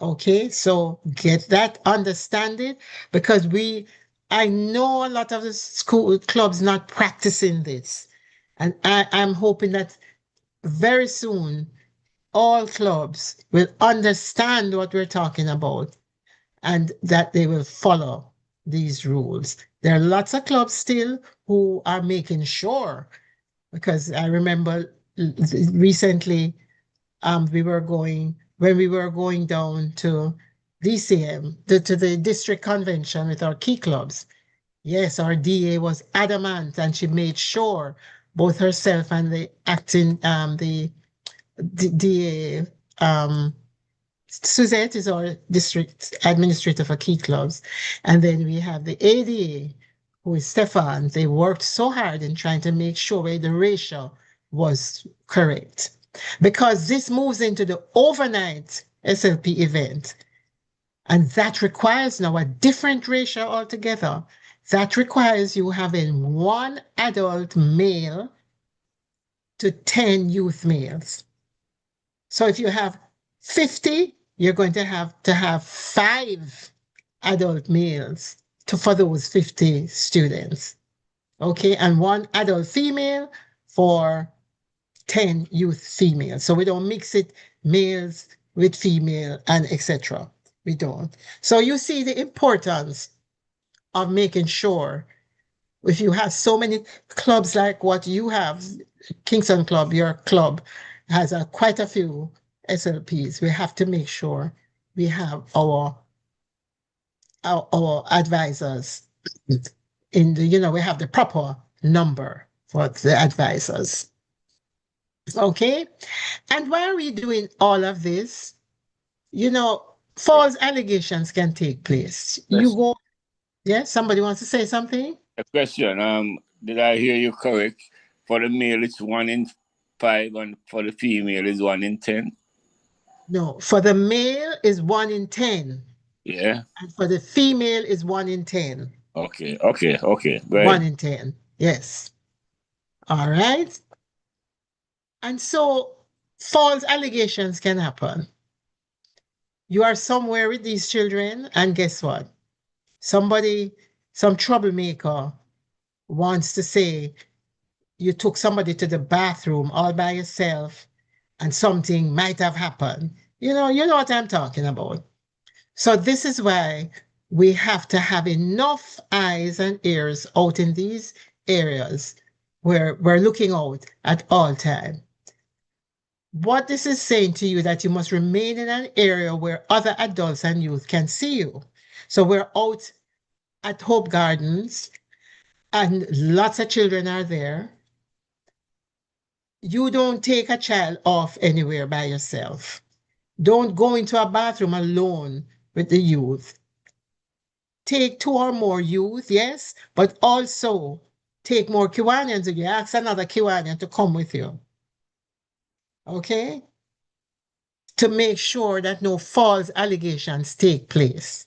Okay, so get that, understand it, because I know a lot of the school clubs not practicing this. And I'm hoping that very soon all clubs will understand what we're talking about and that they will follow these rules. There are lots of clubs still who are making sure, because I remember recently when we were going down to DCM, to the district convention with our key clubs. Yes, our DA was adamant and she made sure both herself and the acting, the DA, Suzette is our district administrator for key clubs. And then we have the ADA, who is Stefan. They worked so hard in trying to make sure the ratio was correct. Because this moves into the overnight SLP event. And that requires now a different ratio altogether. That requires you having one adult male to 10 youth males. So if you have 50, you're going to have 5 adult males for those 50 students. Okay, and 1 adult female for 10 youth females. So we don't mix it males with female and etc. We don't. So you see the importance of making sure, if you have so many clubs like what you have, Kingston Club, your club has quite a few SLPs. We have to make sure we have our advisors in the, we have the proper number for the advisors. Okay, and why are we doing all of this? False allegations can take place. Yes, somebody wants to say something? A question. Did I hear you correct? For the male, it's 1 in 5, and for the female, it's 1 in 10? No, for the male is 1 in 10. Yeah. And for the female is 1 in 10. Okay. Go ahead. 1 in 10, yes. All right. And so false allegations can happen. You are somewhere with these children, and guess what? Some troublemaker wants to say you took somebody to the bathroom all by yourself and something might have happened. You know what I'm talking about. So this is why we have to have enough eyes and ears out in these areas where we're looking out at all time. What this is saying to you that you must remain in an area where other adults and youth can see you. So we're out at Hope Gardens and lots of children are there. You don't take a child off anywhere by yourself. Don't go into a bathroom alone with the youth. Take 2 or more youth, yes, but also take more Kiwanians with you. Ask another Kiwanian to come with you. Okay? To make sure that no false allegations take place.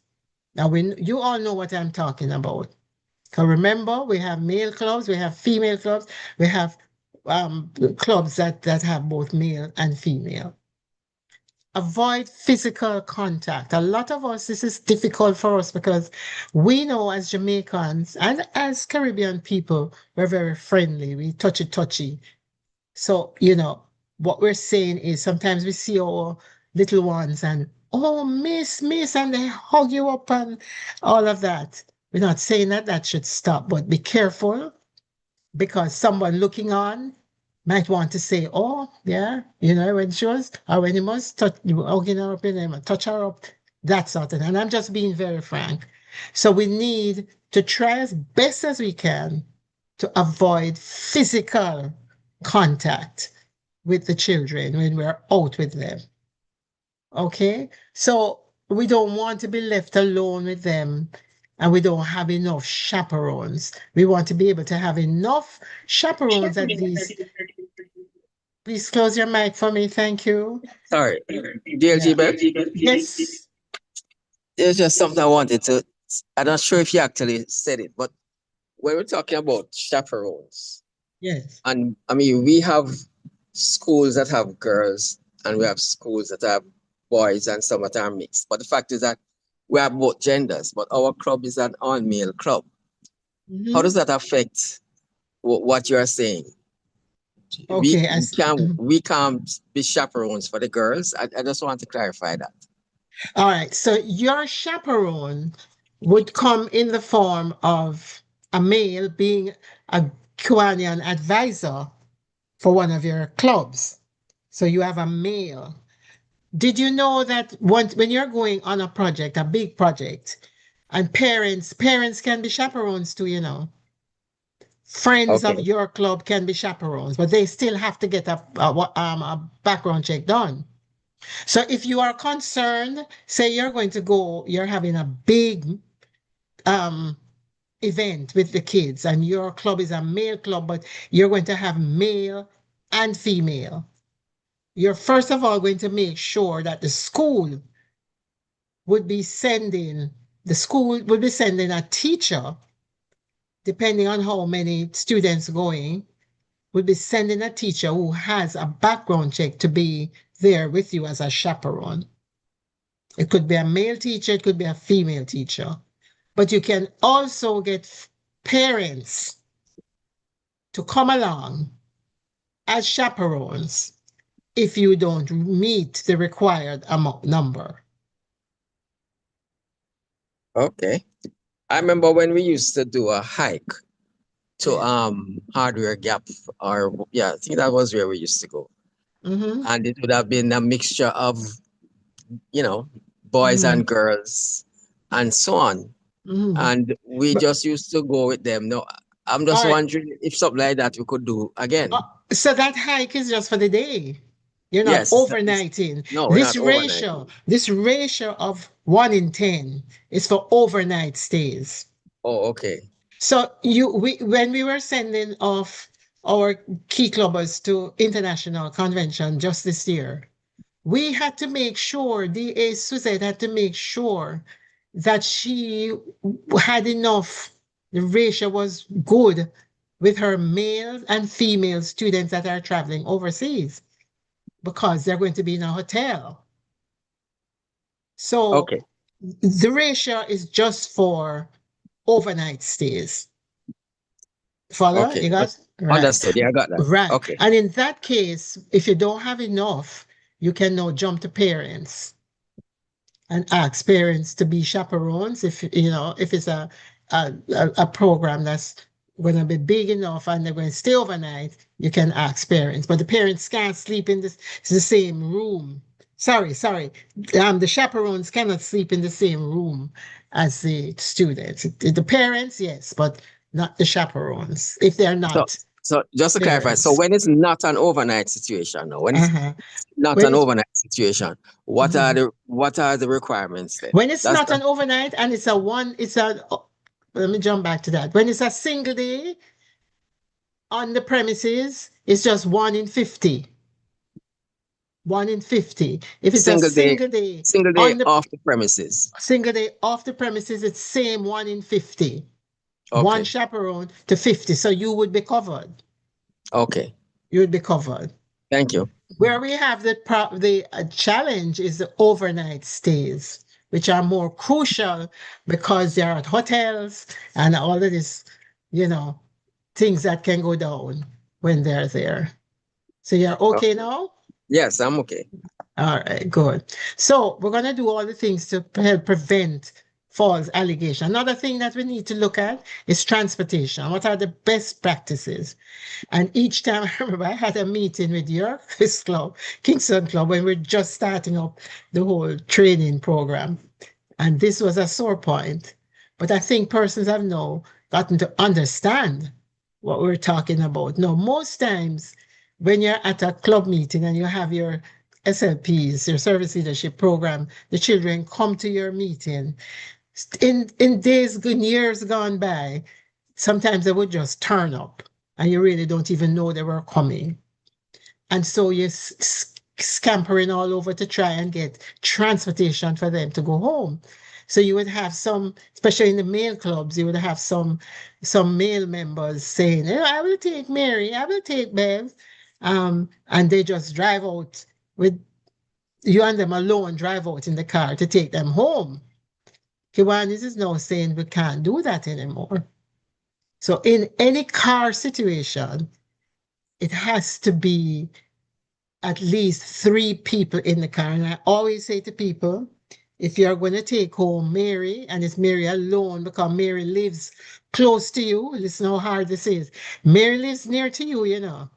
Now, you all know what I'm talking about. Because remember, we have male clubs, we have female clubs, we have clubs that have both male and female. Avoid physical contact. A lot of us, this is difficult for us because we know as Jamaicans and as Caribbean people, we're very friendly, we touchy. So, what we're saying is sometimes we see our little ones and, oh, miss, and they hug you up and all of that. We're not saying that should stop, but be careful because someone looking on might want to say, oh, yeah, when she was, or when he must touch, hugging her up in him, touch her up, that sort of thing. And I'm just being very frank. So we need to try as best as we can to avoid physical contact with the children when we're out with them. Okay? So we don't want to be left alone with them and we don't have enough chaperones. We want to be able to have enough chaperones at these. Please close your mic for me. Thank you. Sorry, DLG, Beth. Yes. There's just something I wanted to. I'm not sure if you actually said it, but when we're talking about chaperones, yes, and I mean, we have schools that have girls and we have schools that have boys and some that are mixed. But the fact is that we have both genders, but our club is an all-male club. How does that affect what you're saying? Okay, we can't be chaperones for the girls. I just want to clarify that. All right. So your chaperone would come in the form of a male being a Kiwanian advisor for one of your clubs. So you have a male. Did you know that when you're going on a project, a big project, and parents can be chaperones too, you know? Friends of your club can be chaperones, but they still have to get a background check done. So if you are concerned, say you're having a big event with the kids and your club is a male club, but you're going to have male and female. You're first of all going to make sure that the school would be sending a teacher, depending on how many students going, would be sending a teacher who has a background check to be there with you as a chaperone. It could be a male teacher, it could be a female teacher. But you can also get parents to come along as chaperones if you don't meet the required number. Okay. I remember when we used to do a hike to Hardware Gap, or I think that was where we used to go. And it would have been a mixture of, boys and girls and so on. And we just used to go with them. No, I'm just wondering if something like that we could do again. So that hike is just for the day. You're not overnighting. No, we're not overnighting. This ratio of 1 in 10 is for overnight stays. Oh, okay. So when we were sending off our key clubbers to international convention just this year, we had to make sure, DA Suzette had to make sure that she had enough, the ratio was good with her male and female students that are traveling overseas because they're going to be in a hotel. So the ratio is just for overnight stays. Follow? Okay. You got? Right. Understood. Yeah, I got that. Right. Okay. And in that case, if you don't have enough, you can now jump to parents and ask parents to be chaperones. If it's a program that's going to be big enough and they're going to stay overnight, you can ask parents. But the parents can't sleep in the same room. Sorry. The chaperones cannot sleep in the same room as the students. The parents, yes, but not the chaperones if they're not. So just to clarify, so when it's not an overnight situation, now, when it's not an overnight situation, what are the requirements then? When it's not an overnight and let me jump back to that. When it's a single day on the premises, it's just 1 in 50. 1 in 50. If it's a single day off the premises. Single day off the premises, it's same 1 in 50. Okay. 1 chaperone to 50. So you would be covered. Okay. You would be covered. Thank you. Where we have the challenge is the overnight stays, which are more crucial because they're at hotels and all of this, things that can go down when they're there. So you're okay now? Yes, I'm okay. All right, good. So we're going to do all the things to help prevent false allegation. Another thing that we need to look at is transportation. What are the best practices? And each time, I remember I had a meeting with your club, Kingston Club, when we're just starting up the whole training program. And this was a sore point. But I think persons have now gotten to understand what we're talking about. Now, most times when you're at a club meeting and you have your SLPs, your service leadership program, the children come to your meeting. In years gone by, sometimes they would just turn up and you really don't even know they were coming. And so you're scampering all over to try and get transportation for them to go home. So you would have some, especially in the male clubs, you would have some male members saying, I will take Mary, I will take Bev. And they just drive out with you and them alone, drive out in the car to take them home. Kiwanis is now saying we can't do that anymore. So in any car situation, it has to be at least 3 people in the car. And I always say to people, if you're going to take home Mary, and it's Mary alone because Mary lives close to you, listen how hard this is. Mary lives near to you, you know.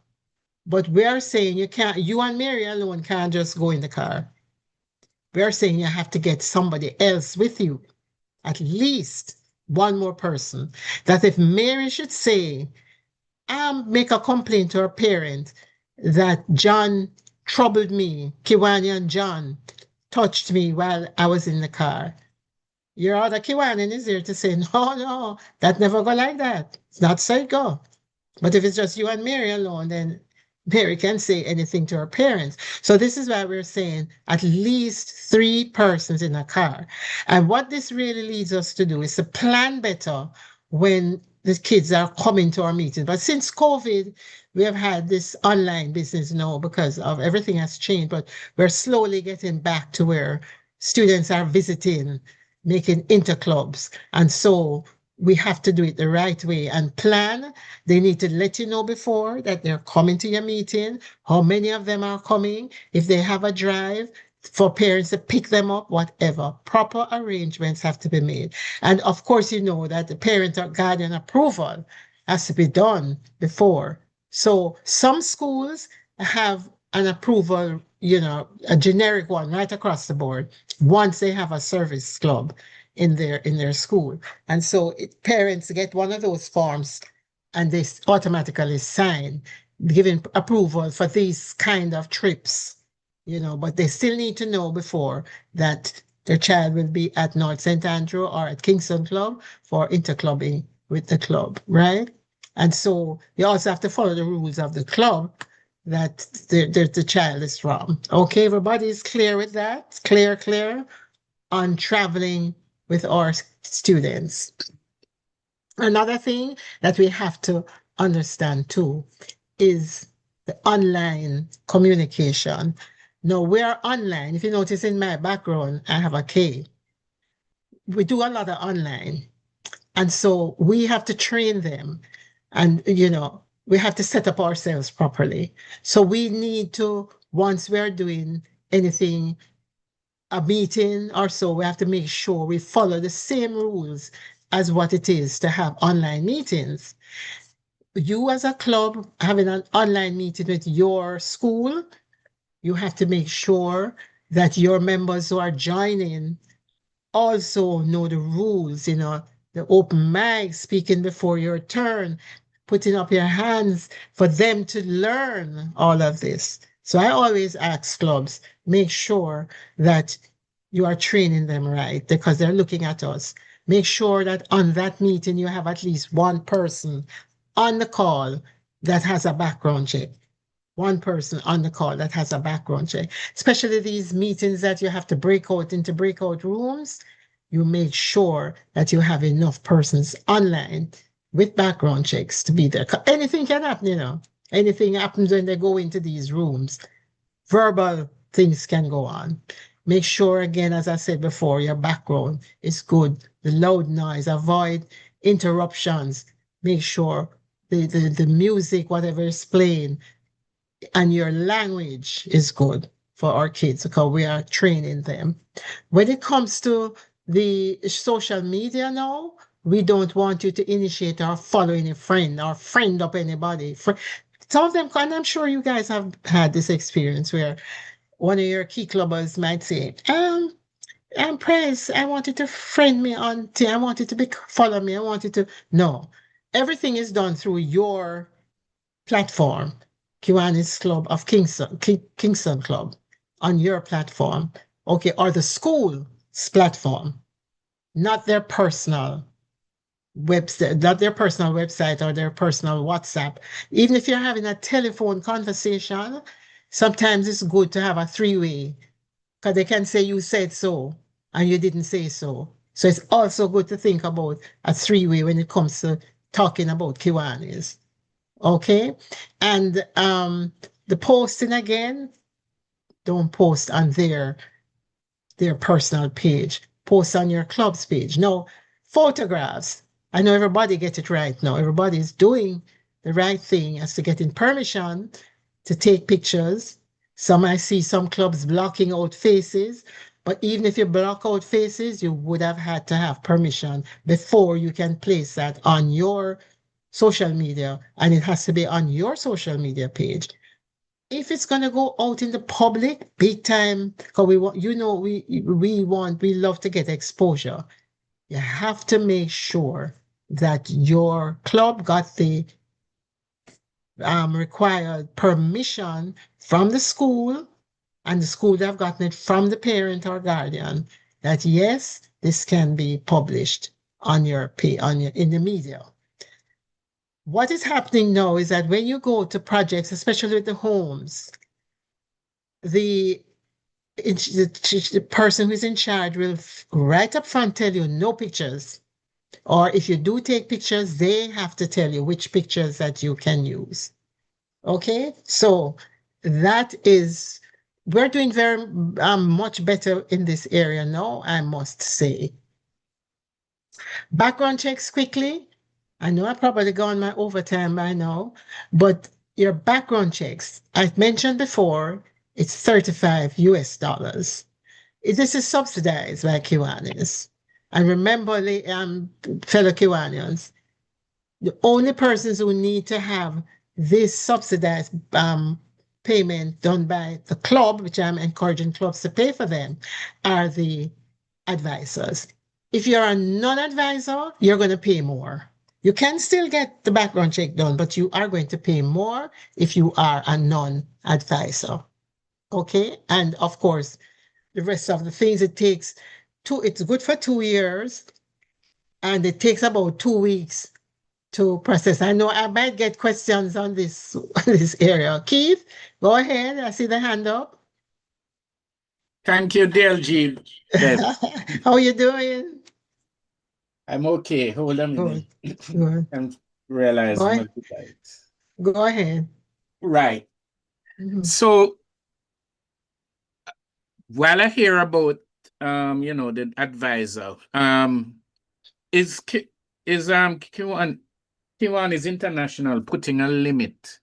But we are saying you and Mary alone can't just go in the car. We are saying you have to get somebody else with you, at least one more person. That if Mary should say, make a complaint to her parent that John troubled me, Kiwani and John touched me while I was in the car. Your other Kiwani is there to say, no, that never go like that. It's not so it go. But if it's just you and Mary alone, then Mary can say anything to her parents. So this is why we're saying at least 3 persons in a car. And what this really leads us to do is to plan better when the kids are coming to our meetings. But since COVID, we have had this online business now because of everything has changed, but we're slowly getting back to where students are visiting, making interclubs. And so we have to do it the right way and plan. They need to let you know before that they're coming to your meeting, how many of them are coming, if they have a drive for parents to pick them up, whatever. Proper arrangements have to be made. And of course, you know that the parent or guardian approval has to be done before. So some schools have an approval, a generic one right across the board once they have a service club in their school. And so parents get one of those forms and they automatically sign, giving approval for these kind of trips, but they still need to know before that their child will be at North St. Andrew or at Kingston Club for interclubbing with the club, right? And so you also have to follow the rules of the club that the child is from. Okay, everybody's clear with that? Clear on traveling with our students. Another thing that we have to understand too is the online communication. Now we are online. If you notice in my background, I have a K. We do a lot of online. And so we have to train them and, we have to set up ourselves properly. So we need to, once we're doing anything, a meeting or so, we have to make sure we follow the same rules as what it is to have online meetings. You as a club having an online meeting with your school, you have to make sure that your members who are joining also know the rules, the open mic, speaking before your turn, putting up your hands for them to learn all of this. So I always ask clubs, make sure that you are training them right because they're looking at us. Make sure that on that meeting, you have at least one person on the call that has a background check. One person on the call that has a background check, especially these meetings that you have to break out into breakout rooms. You make sure that you have enough persons online with background checks to be there. Anything can happen, Anything happens when they go into these rooms. Verbal things can go on. Make sure, again, as I said before, your background is good. The loud noise, avoid interruptions. Make sure the music, whatever is playing, and your language is good for our kids because we are training them. When it comes to the social media now, we don't want you to initiate or follow any friend or friend up anybody. Some of them, and I'm sure you guys have had this experience where one of your key clubbers might say, Prez, I wanted to friend me on, I wanted to follow me, I wanted to. No, everything is done through your platform, Kiwanis Club of Kingston Club, on your platform, okay, or the school's platform. not their personal website, not their personal website or their personal WhatsApp. Even if you're having a telephone conversation, sometimes it's good to have a three-way because they can say you said so and you didn't say so. So it's also good to think about a three-way when it comes to talking about Kiwanis. Okay. And the posting again, don't post on their personal page. Post on your club's page. No, photographs. I know everybody gets it right now. Everybody's doing the right thing as to getting permission to take pictures. I see some clubs blocking out faces, but even if you block out faces, you would have had to have permission before you can place that on your social media, and it has to be on your social media page. If it's gonna go out in the public, big time, because we want, we love to get exposure. You have to make sure that your club got the required permission from the school, and the school have gotten it from the parent or guardian that yes, this can be published on your in the media. What is happening now is that when you go to projects, especially with the homes, the person who's in charge will right up front tell you no pictures. Or if you do take pictures, they have to tell you which pictures that you can use. Okay, so we're doing very much better in this area now, I must say. Background checks quickly. I know I probably gone my overtime by now, but your background checks, I mentioned before, it's $35 US. This is subsidized by Kiwanis. And remember, fellow Kiwanians, the only persons who need to have this subsidized payment done by the club, which I'm encouraging clubs to pay for them, are the advisors. If you're a non-advisor, you're going to pay more. You can still get the background check done, but you are going to pay more if you are a non-advisor. Okay? And of course, the rest of the things it's good for 2 years, and it takes about 2 weeks to process. I know I might get questions on this area. Keith, go ahead. I see the hand up. Thank you, DLG. How you doing? I'm okay. Hold on a minute. Good. I'm realizing Go ahead. Right. So while I hear about the advisor, Kiwanis International putting a limit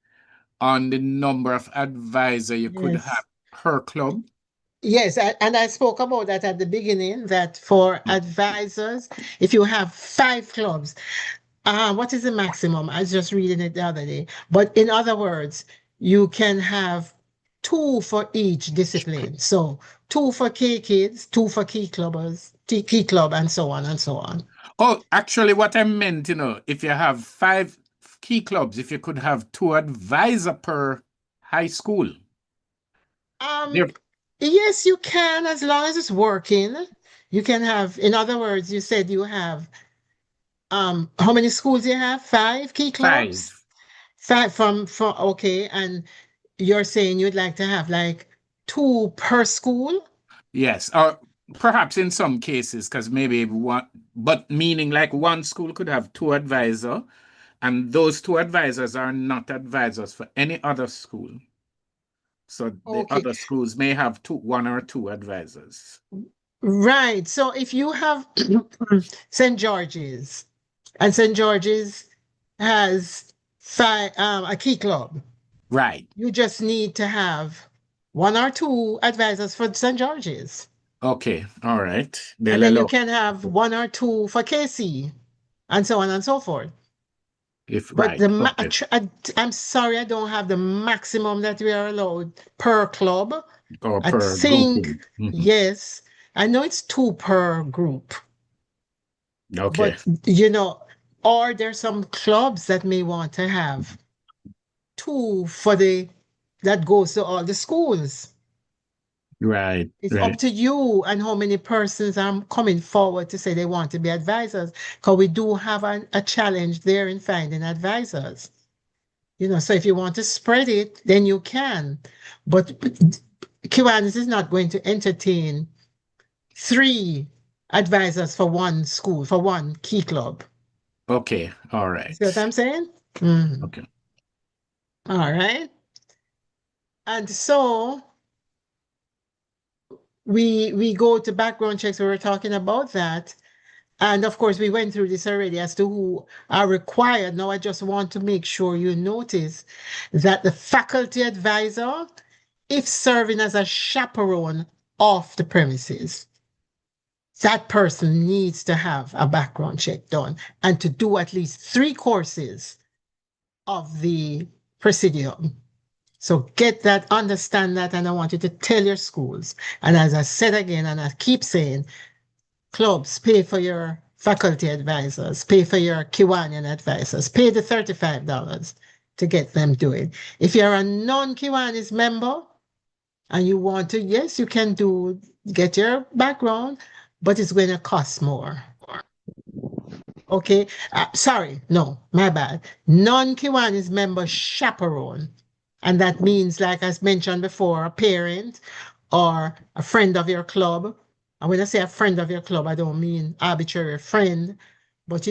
on the number of advisor you could have per club? Yes, and I spoke about that at the beginning, that for advisors, if you have 5 clubs, what is the maximum? I was just reading it the other day. But in other words, you can have 2 for each discipline. So 2 for K kids, 2 for key clubbers, key club, and so on and so on. Oh, actually, what I meant, if you have 5 key clubs, if you could have 2 advisor per high school. Yes, you can, as long as it's working. You can have, in other words, you said you have, how many schools you have? 5 key clubs? 5 from okay, and you're saying you'd like to have like 2 per school? Yes, or perhaps in some cases, because maybe one, but meaning like one school could have 2 advisors, and those 2 advisors are not advisors for any other school. So the other schools may have 1 or 2 advisors. Right. So if you have St. George's, and St. George's has 5 a key club. Right. You just need to have 1 or 2 advisors for St. George's. Okay. All right. And then you can have 1 or 2 for KC, and so on and so forth. But I'm sorry, I don't have the maximum that we are allowed per club. Or I per think, grouping. yes, I know it's 2 per group. Okay. But, or there's some clubs that may want to have 2 that goes to all the schools. Right. It's up to you and how many persons are coming forward to say they want to be advisors, because we do have a challenge there in finding advisors. So if you want to spread it, then you can. But Kiwanis is not going to entertain 3 advisors for one school, for one key club. Okay. All right. See what I'm saying? Mm. Okay. All right. And so we go to background checks. We were talking about that. And of course, we went through this already as to who are required. Now, I just want to make sure you notice that the faculty advisor, if serving as a chaperone off the premises, that person needs to have a background check done and to do at least 3 courses of the Presidium. So get that, understand that, and I want you to tell your schools. And as I said again, and I keep saying, clubs, pay for your faculty advisors, pay for your Kiwanian advisors, pay the $35 to get them doing. If you're a non-Kiwanis member and you want to, yes, you can get your background, but it's going to cost more. Okay, sorry, no, my bad. Non-Kiwanis member chaperone. And that means, like I mentioned before, a parent or a friend of your club. And when I say a friend of your club, I don't mean arbitrary friend, but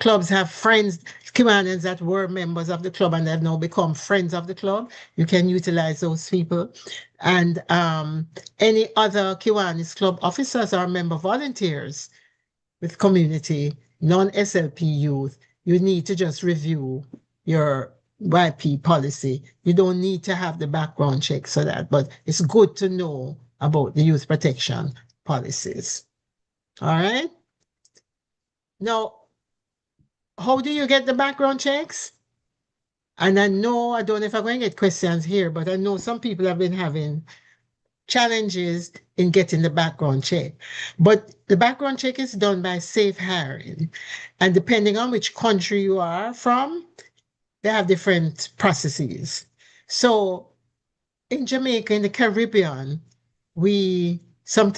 clubs have friends, Kiwanians that were members of the club and have now become friends of the club. You can utilize those people. And any other Kiwanis club officers or member volunteers with community, non-SLP youth, you need to just review your YP policy. You don't need to have the background check for that, but it's good to know about the youth protection policies. All right? Now, how do you get the background checks? And I don't know if I'm going to get questions here, but I know some people have been having challenges in getting the background check. But the background check is done by Safe Hiring. And depending on which country you are from, they have different processes. So in Jamaica, in the Caribbean, we have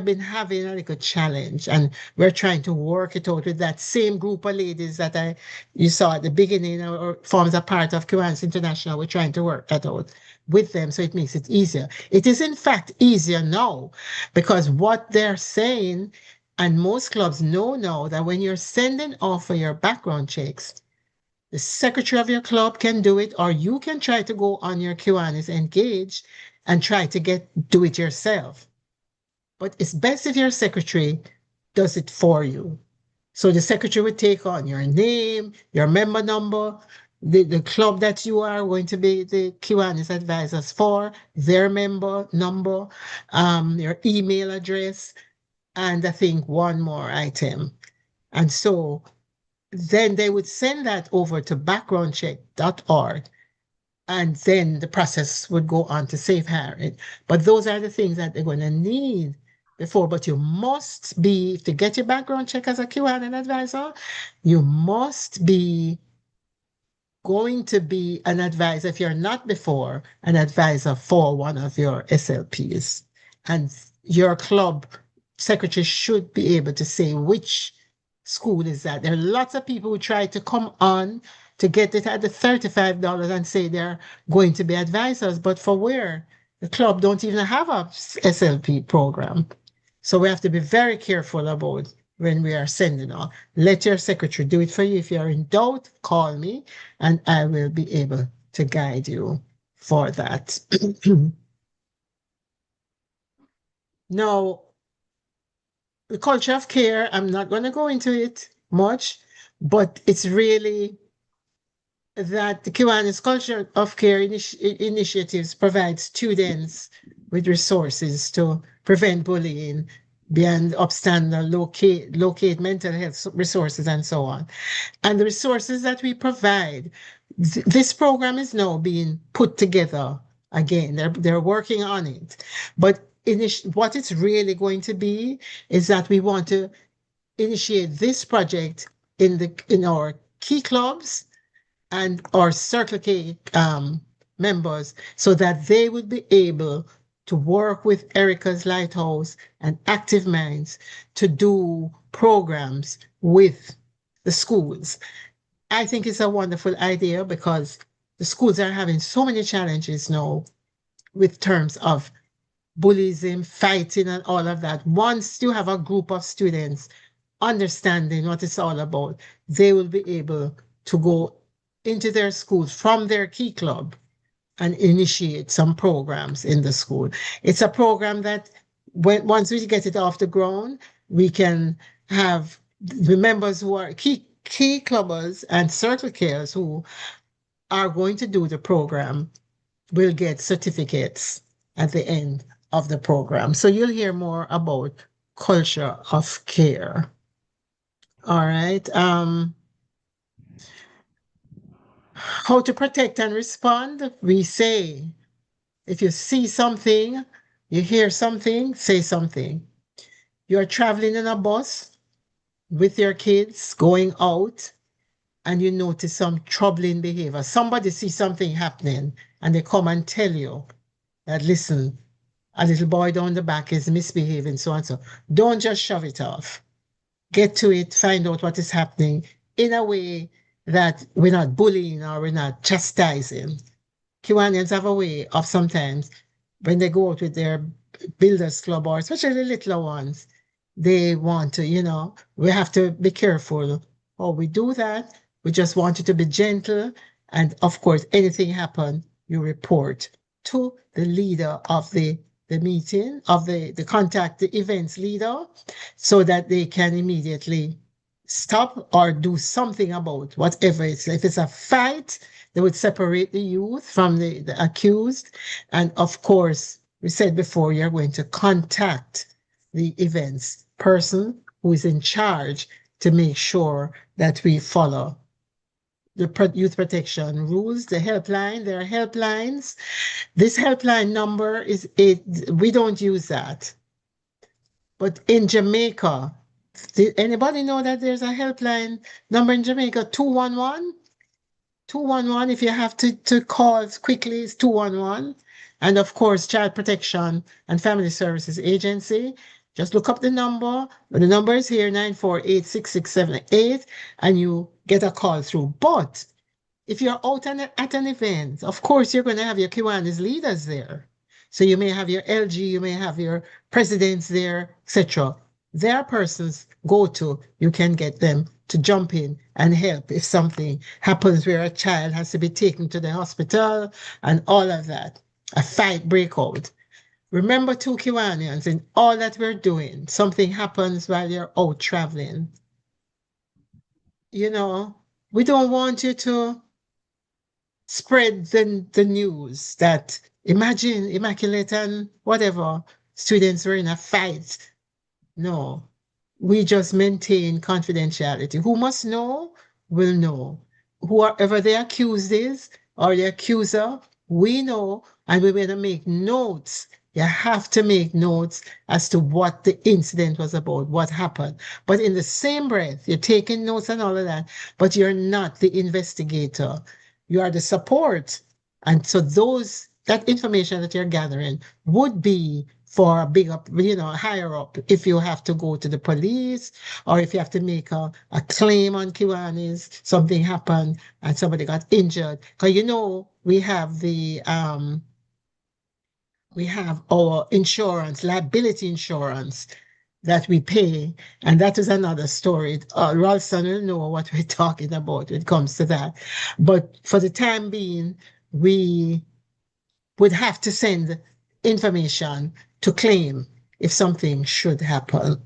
been having a little challenge, and we're trying to work it out with that same group of ladies that you saw at the beginning or forms a part of Kiwanis International. We're trying to work that out with them so it makes it easier. It is in fact easier now because what they're saying, and most clubs know now, that when you're sending off for your background checks, the secretary of your club can do it, or you can try to go on your Kiwanis Engage and try to do it yourself. But it's best if your secretary does it for you. So the secretary would take on your name, your member number, the club that you are going to be the Kiwanis advisors for, their member number, your email address, and I think one more item. And so then they would send that over to backgroundcheck.org, and then the process would go on to Safe Hiring. But those are the things that they're going to need before. But you must be, to get your background check as a Kiwanis advisor, you must be going to be an advisor, if you're not before, an advisor for one of your SLPs. And your club secretary should be able to say which school is that. There are lots of people who try to come on to get it at the $35 and say they're going to be advisors, but for where? The club don't even have a SLP program. So we have to be very careful about when we are sending off. Let your secretary do it for you. If you're in doubt, call me and I will be able to guide you for that. Now, the culture of care, I'm not going to go into it much, but it's really that the Kiwanis Culture of Care initiatives provide students with resources to prevent bullying, beyond upstander, locate mental health resources, and so on. And the resources that we provide, this program is now being put together again. They're working on it. But what it's really going to be is that we want to initiate this project in our key clubs and our Circle K members so that they would be able to work with Erica's Lighthouse and Active Minds to do programs with the schools. I think it's a wonderful idea because the schools are having so many challenges now with terms of bullying, fighting, and all of that. Once you have a group of students understanding what it's all about, they will be able to go into their schools from their key club and initiate some programs in the school. It's a program that once we get it off the ground, we can have the members who are key clubbers and circle cares who are going to do the program will get certificates at the end of the program. So you'll hear more about culture of care. All right. How to protect and respond? We say, if you see something, you hear something, say something. You're traveling in a bus with your kids going out and you notice some troubling behavior. Somebody sees something happening and they come and tell you that, listen, a little boy down the back is misbehaving, so and so. Don't just shove it off. Get to it, find out what is happening in a way that we're not bullying or we're not chastising. Kiwanians have a way of sometimes when they go out with their builders club or especially the littler ones, they want to, we have to be careful how we do that. We just want you to be gentle. And of course, anything happen, you report to the leader of the meeting, of the contact, the events leader, so that they can immediately stop or do something about whatever it's. If it's a fight, they would separate the youth from the accused. And of course, we said before, you're going to contact the events person who is in charge to make sure that we follow the youth protection rules, the helpline. There are helplines. This helpline number is we don't use that. But in Jamaica, did anybody know that there's a helpline number in Jamaica, 211? 211, if you have to call quickly, it's 211. And of course, Child Protection and Family Services Agency. Just look up the number. The number is here, 948-6678, and you get a call through. But if you're out at an event, of course, you're going to have your Kiwanis leaders there. So you may have your LG, you may have your presidents there, etc. There are persons you can get them to jump in and help if something happens where a child has to be taken to the hospital and all of that. A fight break out. Remember, two Kiwanians, in all that we're doing, something happens while you're out traveling. We don't want you to spread the news that imagine Immaculate and whatever students were in a fight. No, we just maintain confidentiality. Who must know will know. Whoever the accused is or the accuser, we know, and we're going to make notes. You have to make notes as to what the incident was about, what happened. But in the same breath, you're taking notes and all of that, but you're not the investigator. You are the support. And so that information that you're gathering would be for a big up, higher up, if you have to go to the police or if you have to make a claim on Kiwanis, something happened and somebody got injured. Because we have our insurance, liability insurance that we pay, and that is another story. Ralston will know what we're talking about when it comes to that. But for the time being, we would have to send information to claim if something should happen.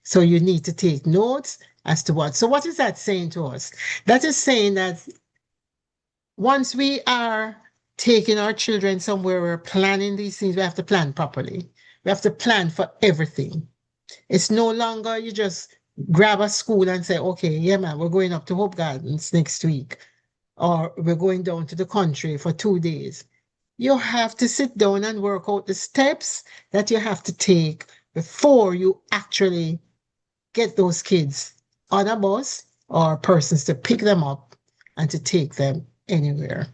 So you need to take notes as to what. So what is that saying to us? That is saying that once we are taking our children somewhere, we're planning these things, we have to plan properly. We have to plan for everything. It's no longer you just grab a school and say, okay, yeah, man, we're going up to Hope Gardens next week, or we're going down to the country for 2 days. You have to sit down and work out the steps that you have to take before you actually get those kids on a bus or persons to pick them up and to take them anywhere.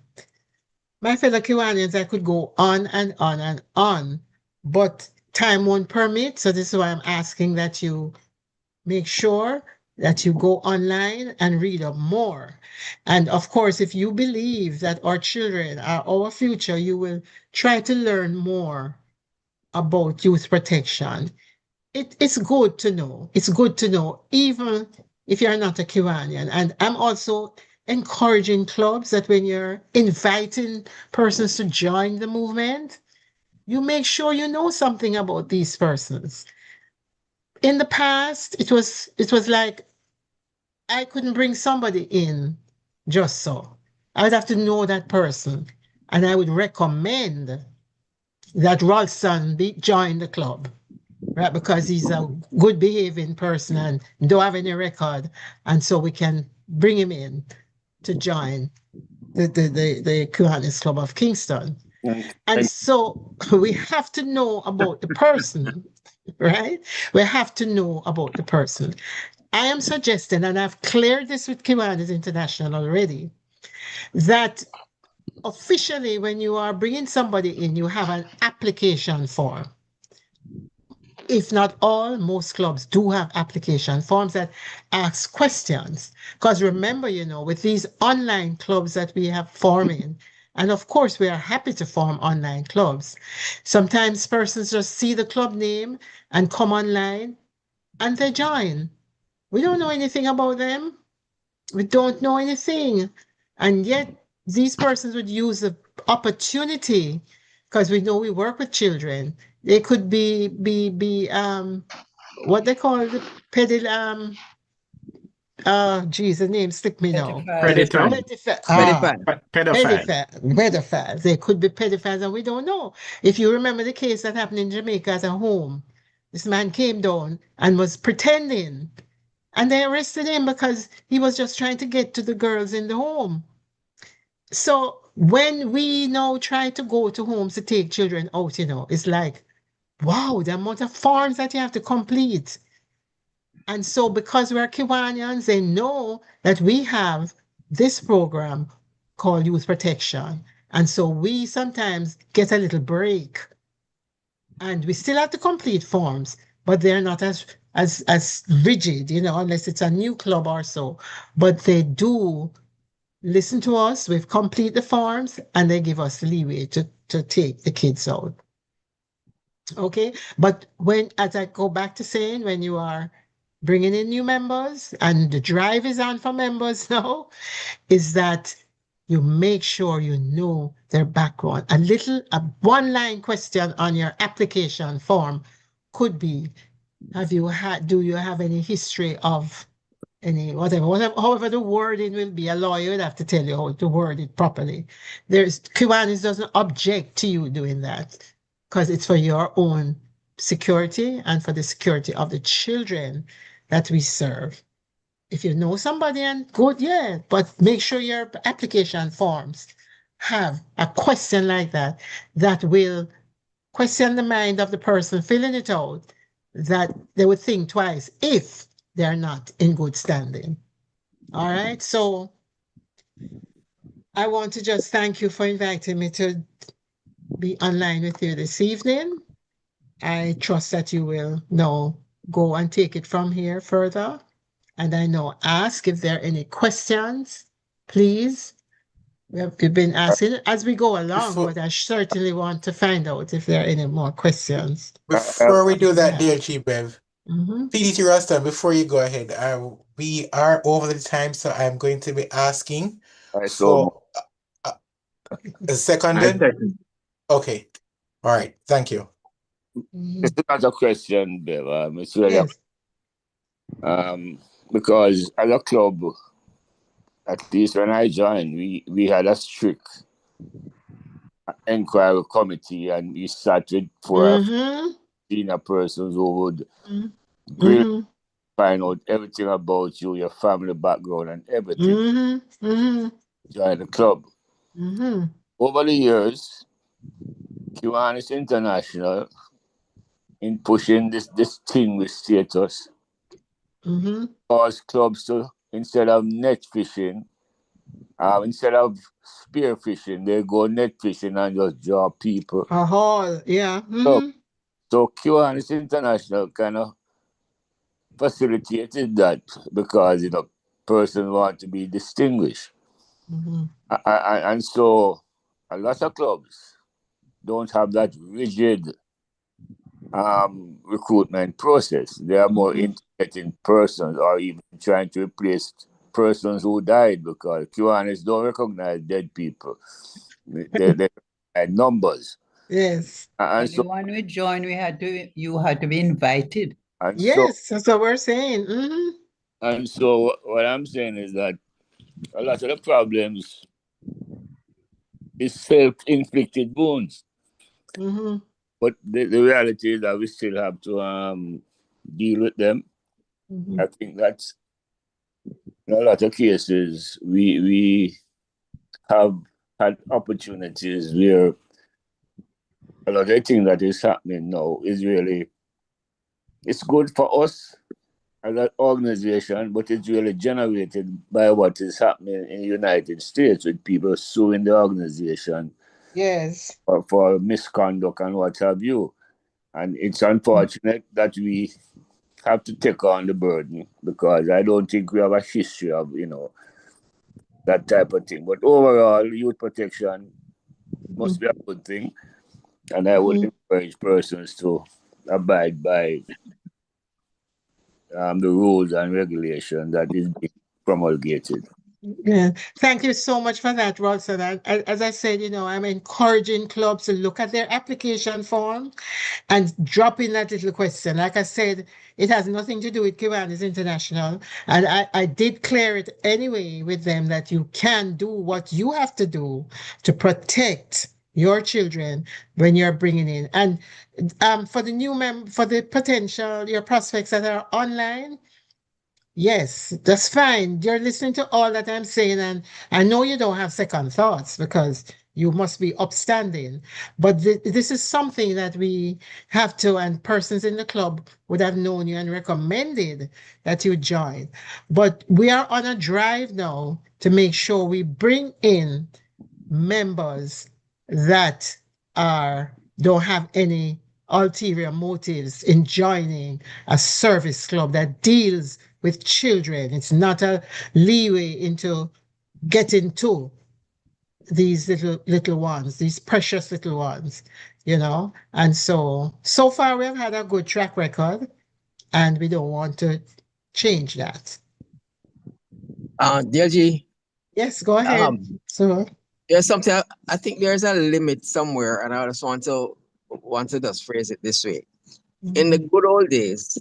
My fellow Kiwanians, I could go on and on and on, but time won't permit. So this is why I'm asking that you make sure that you go online and read up more. And of course, if you believe that our children are our future, you will try to learn more about youth protection. It's good to know. It's good to know, even if you're not a Kiwanian. And I'm also encouraging clubs that when you're inviting persons to join the movement, you make sure you know something about these persons. In the past, it was like I couldn't bring somebody in just so. I would have to know that person. And I would recommend that Ralston join the club, right? Because he's a good behaving person and don't have any record. And so we can bring him in to join the Kiwanis Club of Kingston. And so we have to know about the person, right? We have to know about the person. I am suggesting, and I've cleared this with Kiwanis International already, that officially when you are bringing somebody in, you have an application form. If not all, most clubs do have application forms that ask questions. Because remember, with these online clubs that we have forming, and of course, we are happy to form online clubs. Sometimes persons just see the club name and come online and they join. We don't know anything about them. We don't know anything. And yet, these persons would use the opportunity because we know we work with children. They could be what they call the geez, the name stick me now. Predator. Pedophiles. They could be pedophiles and we don't know. If you remember the case that happened in Jamaica at a home, this man came down and was pretending. And they arrested him because he was just trying to get to the girls in the home. So when we now try to go to homes to take children out, it's like, wow, the amount of forms that you have to complete. And so because we're Kiwanians, they know that we have this program called Youth Protection. And so we sometimes get a little break. And we still have to complete forms, but they're not as rigid, unless it's a new club or so. But they do listen to us, we've complete the forms, and they give us leeway to take the kids out. Okay, but as I go back to saying, when you are bringing in new members, and the drive is on for members now, is that you make sure you know their background. A one-line question on your application form could be, do you have any history of any, whatever, however the wording will be. A lawyer would have to tell you how to word it properly. Kiwanis doesn't object to you doing that because it's for your own security and for the security of the children that we serve. If you know somebody, and good, yeah, but make sure your application forms have a question like that will question the mind of the person filling it out, that they would think twice if they're not in good standing. All right, so I want to just thank you for inviting me to be online with you this evening. I trust that you will now go and take it from here further. And I know ask if there are any questions, please. We've been asking as we go along, but I certainly want to find out if there are any more questions. Before we do that, DLG Bev, Mm-hmm. PDT Rasta, before you go ahead, we are over the time, so I'm going to be asking for a second. Okay. All right. Thank you. It's not a question, Bev. It's really because as a club, at least when I joined, we had a strict inquiry committee, and we sat with 4 or 15 persons who would really find out everything about you, your family background, and everything. Join the club. Over the years, Kiwanis International, in pushing this thing with status, cause clubs to, instead of net fishing Instead of spear fishing, they go net fishing and just draw people. A haul, yeah. So Kiwanis International kind of facilitated that because person want to be distinguished. And so a lot of clubs don't have that rigid recruitment process. They are more integrating persons or even trying to replace persons who died because Kiwanis don't recognize dead people. They had numbers. Yes. And so when we joined, you had to be invited. And yes, that's what we're saying. And so what I'm saying is that a lot of the problems is self-inflicted wounds. But the reality is that we still have to deal with them. I think that in a lot of cases we have had opportunities where a lot of the thing that is happening now is really, it's good for us as an organization, but it's really generated by what is happening in the United States with people suing the organization. Yes. For misconduct and what have you. And it's unfortunate that we have to take on the burden because I don't think we have a history of, that type of thing. But overall, youth protection must be a good thing. And I would encourage persons to abide by the rules and regulations that is being promulgated. Yeah, thank you so much for that, Rodson. As I said, I'm encouraging clubs to look at their application form and drop in that little question. Like I said, it has nothing to do with Kiwanis International. And I did clear it anyway with them that you can do what you have to do to protect your children when you're bringing in. And for the potential, your prospects that are online, yes, that's fine. You're listening to all that I'm saying, and I know you don't have second thoughts because you must be upstanding. But this is something that we have to, and persons in the club would have known you and recommended that you join. But we are on a drive now to make sure we bring in members that don't have any ulterior motives in joining a service club that deals with children. It's not a leeway into getting to these little ones, these precious little ones, And so far we have had a good track record, and we don't want to change that. DLG. Yes, go ahead. There's something, I think there's a limit somewhere, and I just want to just phrase it this way. In the good old days,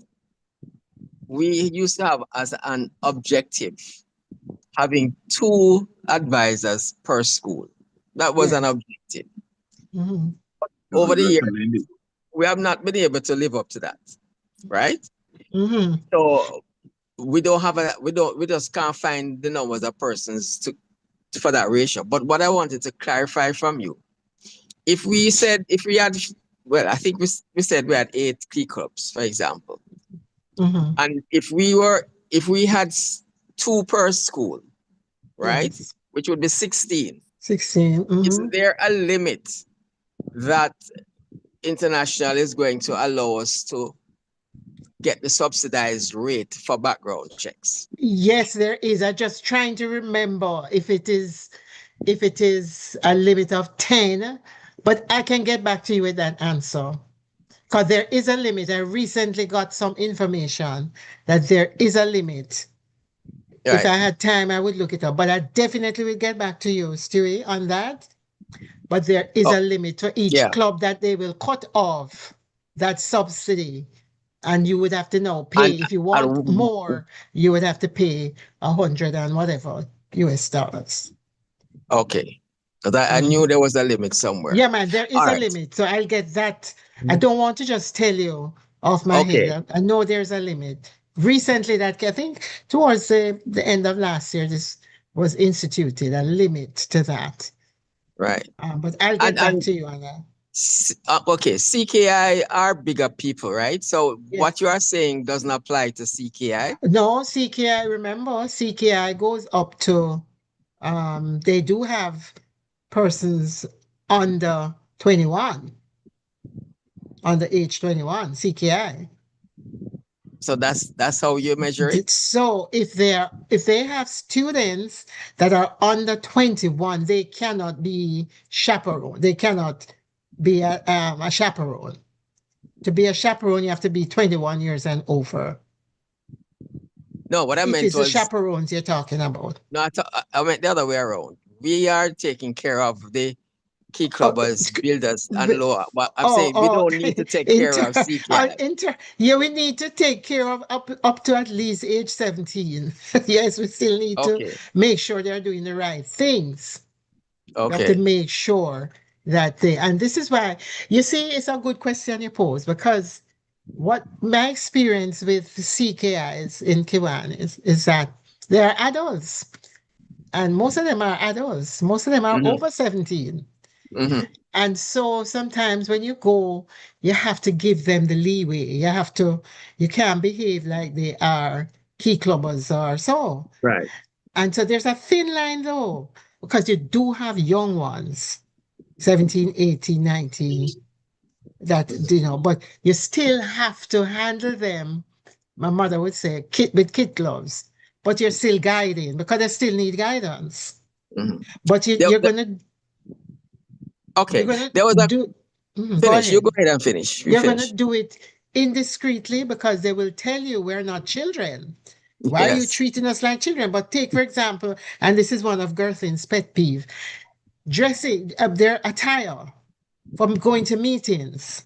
we used to have as an objective having 2 advisors per school. That was an objective. Over the years, we have not been able to live up to that, right? So we just can't find the numbers of persons for that ratio. But what I wanted to clarify from you, I think we said we had 8 key clubs, for example. And if we had 2 per school, right? Yes. Which would be 16. 16. Is there a limit that international is going to allow us to get the subsidized rate for background checks? Yes, there is. I'm just trying to remember if it is a limit of 10, but I can get back to you with that answer. Because there is a limit. I recently got some information that there is a limit. Right. If I had time, I would look it up. But I definitely will get back to you, Stewie, on that. But there is a limit to each club that they will cut off that subsidy. And you would have to pay. If you want more, you would have to pay 100 and whatever US dollars. Okay. Because I knew there was a limit somewhere. Yeah, man, there is a limit. So I'll get that. I don't want to just tell you off my head. I know there's a limit. Recently, I think towards the end of last year, this was instituted, a limit to that. Right. But I'll get back to you on that. Okay, CKI are bigger people, right? So what you are saying doesn't apply to CKI? No, CKI, remember, CKI goes up to They do have persons under 21, under age 21, CKI. So that's how you measure it? So if they have students that are under 21, they cannot be chaperone. They cannot be a chaperone. To be a chaperone, you have to be 21 years and over. No, what I If meant it's the was, chaperones you're talking about. no, I meant the other way around. We are taking care of the key clubbers, builders, and lower. But I'm saying we don't need to take care of CKI. Yeah, we need to take care of up to at least age 17. Yes, we still need to make sure they're doing the right things. We have to make sure that and this is why, you see, it's a good question you pose, because what my experience with CKIs in Kiwanis is that they're adults, and most of them are adults. Most of them are over 17. And so sometimes when you go, you have to give them the leeway. You can't behave like they are key clubbers or so. Right. And so there's a thin line though, because you do have young ones, 17, 18, 19, that, but you still have to handle them. My mother would say, with kid gloves, but you're still guiding because they still need guidance. But you're going to. Okay. There was finish. You go ahead and finish. You're going to do it indiscreetly because they will tell you we're not children. Why are you treating us like children? But take, for example, and this is one of Gerthin's pet peeve, dressing their attire from going to meetings.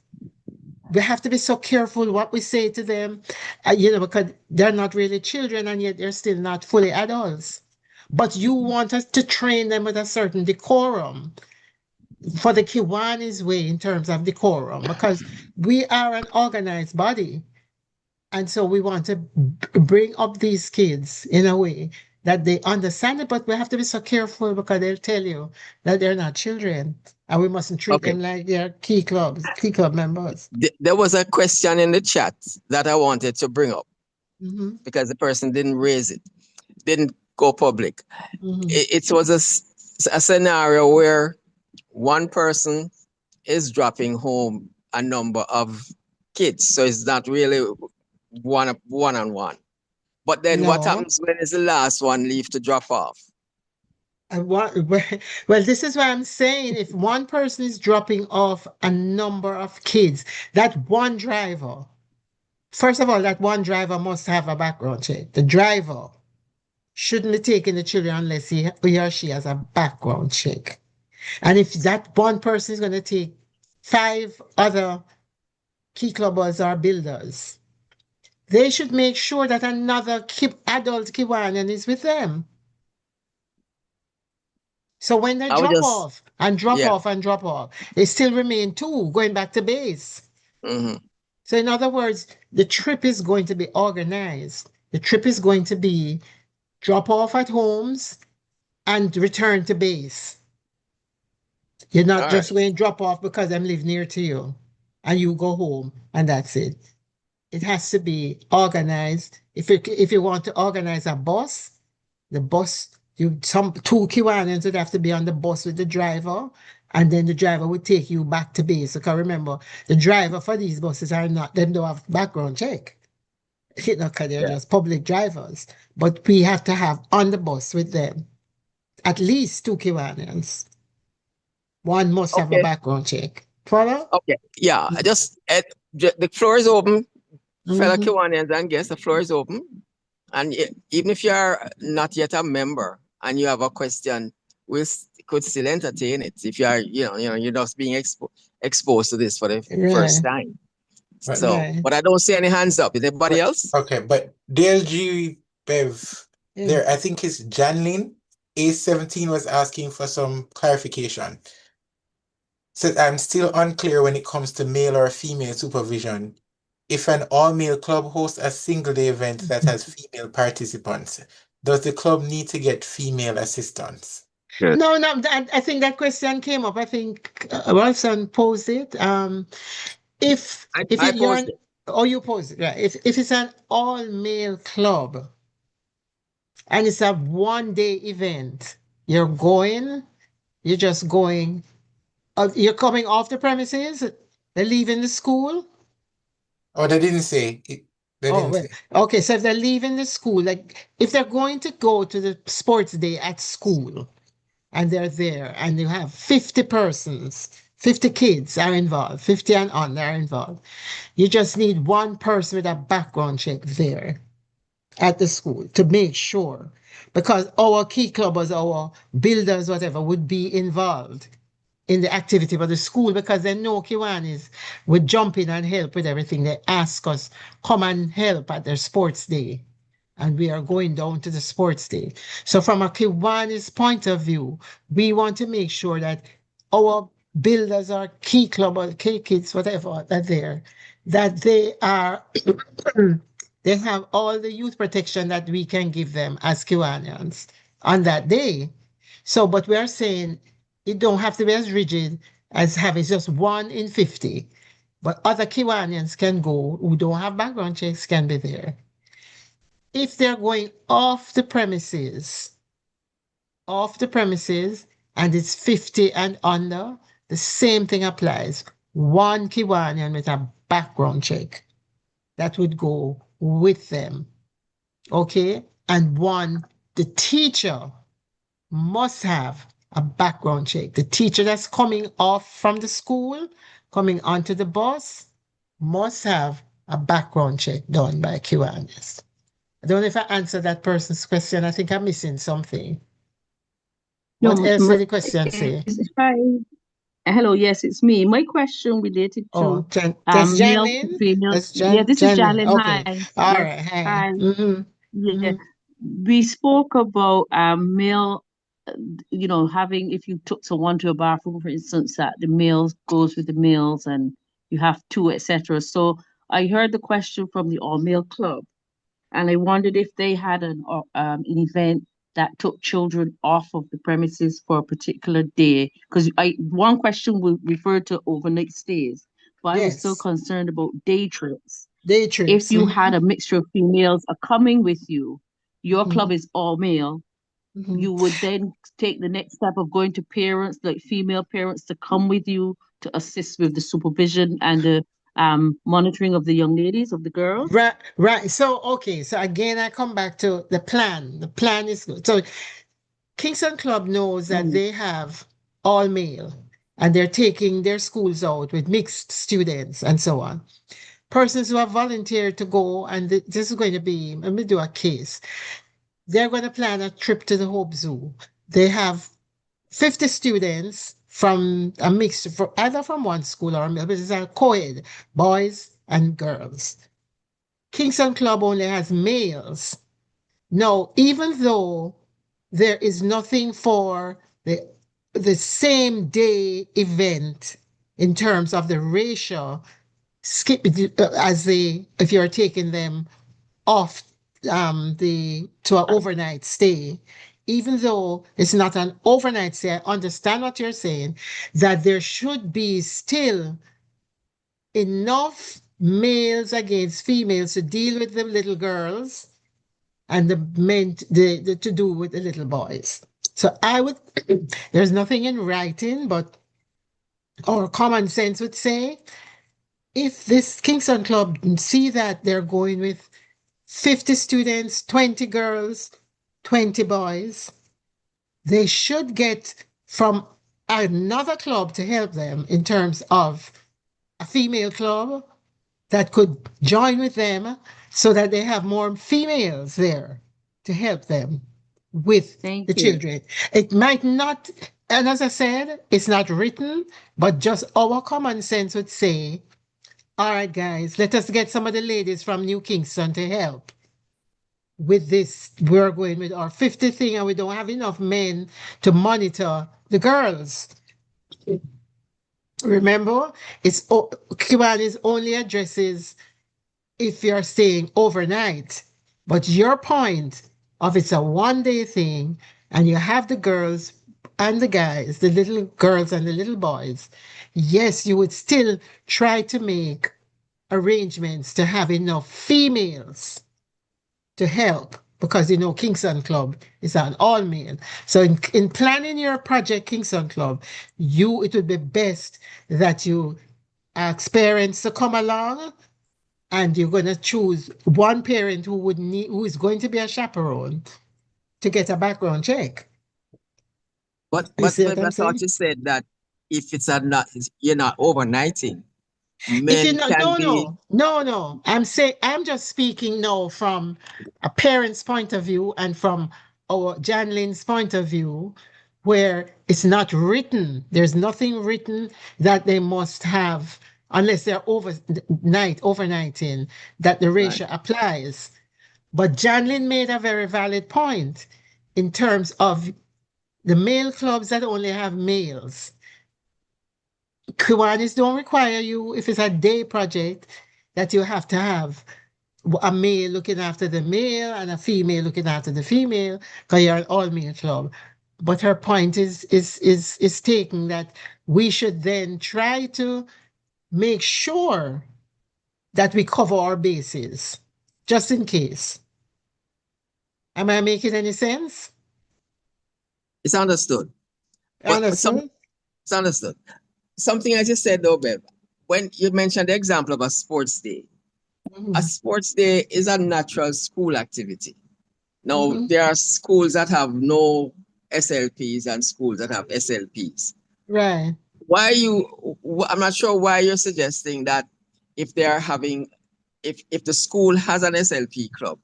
We have to be so careful what we say to them, because they're not really children and yet they're still not fully adults. But you want us to train them with a certain decorum for the Kiwanis way in terms of decorum, because we are an organized body. And so we want to bring up these kids in a way that they understand it, but we have to be so careful because they'll tell you that they're not children and we mustn't treat them like they're key club members. There was a question in the chat that I wanted to bring up because the person didn't raise it, didn't go public. It was a scenario where one person is dropping home a number of kids. So it's not really one-on-one. But then what happens when is the last one leave to drop off? Well, this is what I'm saying. If one person is dropping off a number of kids, that one driver, first of all, that one driver must have a background check. The driver shouldn't be taking the children unless he or she has a background check. And if that one person is going to take 5 other key clubbers or builders, they should make sure that another adult Kiwanian is with them. So when they drop off, they still remain 2 going back to base. So in other words, the trip is going to be organized. The trip is going to be drop off at homes and return to base. You're not just going to drop off because I'm live near to you and you go home and that's it. It has to be organized. If you want to organize a bus, the bus, 2 Kiwanians would have to be on the bus with the driver, and then the driver would take you back to base. Because remember, the driver for these buses them don't have background check. Because they're just public drivers. But we have to have on the bus with them at least 2 Kiwanians. One must have a background check. Follow? Okay. Yeah. The floor is open. Fellow Kiwanians and guests, the floor is open. And even if you are not yet a member and you have a question, we could still entertain it. If you are, you're just being exposed to this for the first time. But I don't see any hands up. Is anybody else? Okay, but DLG Bev, there, I think it's Janlyn, A17 was asking for some clarification. So I'm still unclear when it comes to male or female supervision. If an all-male club hosts a single-day event that has female participants, does the club need to get female assistants? No, I think that question came up. I think Wilson posed it. If you posed it, right? If it's an all-male club and it's a one-day event, you're just going, you're coming off the premises, they're leaving the school. Oh, they didn't say. They Oh, didn't well, say. okay. So if they're leaving the school, like if they're going to go to the sports day at school and they're there and you have 50 persons, 50 kids are involved, 50 and on are involved, you just need one person with a background check there at the school to make sure, because our key clubbers, our builders, whatever, would be involved in the activity of the school because they know Kiwanis would jump in and help with everything. They ask us, come and help at their sports day. And we are going down to the sports day. So from a Kiwanis point of view, we want to make sure that our builders, our key clubbers, key kids, whatever, that they are they have all the youth protection that we can give them as Kiwanians on that day. So, but we are saying it don't have to be as rigid as having just 1 in 50. But other Kiwanians can go who don't have background checks can be there. If they're going off the premises, and it's 50 and under, the same thing applies. One Kiwanian with a background check that would go with them. Okay? And one, the teacher must have a background check. The teacher that's coming off from the school, coming onto the bus, must have a background check done by Kiwanis. I don't know if I answered that person's question. I think I'm missing something. What No, else did the question say? hello, yes, it's me. My question related Oh, to that's male to Janine? female. That's Yeah, this is Janine. Jalen. Okay. Hi. All Yes. right. Hi. Hi. Mm-hmm. Yeah. Mm-hmm. We spoke about male, having, if you took someone to a bathroom, for instance, that the males goes with the males and you have two, etc. So I heard the question from the all male club, and I wondered if they had an event that took children off of the premises for a particular day. Because one question will refer to overnight stays, but I was still Yes. concerned about day trips. Day If trips. you had a mixture of females are coming with you, your club Mhm. is all male, Mhm. you would then take the next step of going to parents, like female parents, to come with you to assist with the supervision and the monitoring of the young ladies, of the girls. Right, right. So, okay. So again, I come back to the plan. The plan is good. So Kingston Club knows that they have all male and they're taking their schools out with mixed students and so on. Persons who have volunteered to go, and this is going to be, let me do a case. They're going to plan a trip to the Hope Zoo. They have 50 students from a mix, either from one school or but it's a co-ed, boys and girls. Kingston Club only has males. Now, even though there is nothing for the same day event in terms of the ratio, skip as if you're taking them off to an overnight stay, even though it's not an overnight stay, I understand what you're saying, that there should be still enough males against females to deal with the little girls and the men to do with the little boys. So I would, there's nothing in writing, but our common sense would say if this Kingston Club see that they're going with 50 students, 20 girls, 20 boys, they should get from another club to help them in terms of a female club that could join with them so that they have more females there to help them with Thank the you. children. It might not, and as I said, it's not written, but just our common sense would say, all right, guys, let us get some of the ladies from New Kingston to help with this. We're going with our 50 thing, and we don't have enough men to monitor the girls. Remember, Kiwanis only addresses if you're staying overnight. But your point of it's a 1 day thing, and you have the girls and the guys, the little girls and the little boys, yes, you would still try to make arrangements to have enough females to help. because you know Kingston Club is an all-male. So in planning your project Kingston Club, it would be best that you ask parents to come along, and you're going to choose one parent who is going to be a chaperone to get a background check. But You see what maybe I'm I thought saying? you said that if it's not, you're not overnighting, If you men know, can be. no. I'm just speaking now from a parent's point of view and from our Janlin's point of view, where it's not written. There's nothing written that they must have unless they're overnighting, that the ratio applies. But Janlin made a very valid point in terms of the male clubs that only have males. Kiwanis don't require you, if it's a day project, that you have to have a male looking after the male and a female looking after the female, because you're an all-male club. But her point is taken that we should then try to make sure that we cover our bases, just in case. Am I making any sense? It's understood. But it's understood. Something I just said though, Bev, when you mentioned the example of a sports day, a sports day is a natural school activity. Now, there are schools that have no SLPs and schools that have SLPs. Right. I'm not sure why you're suggesting that if they are having, if the school has an SLP club,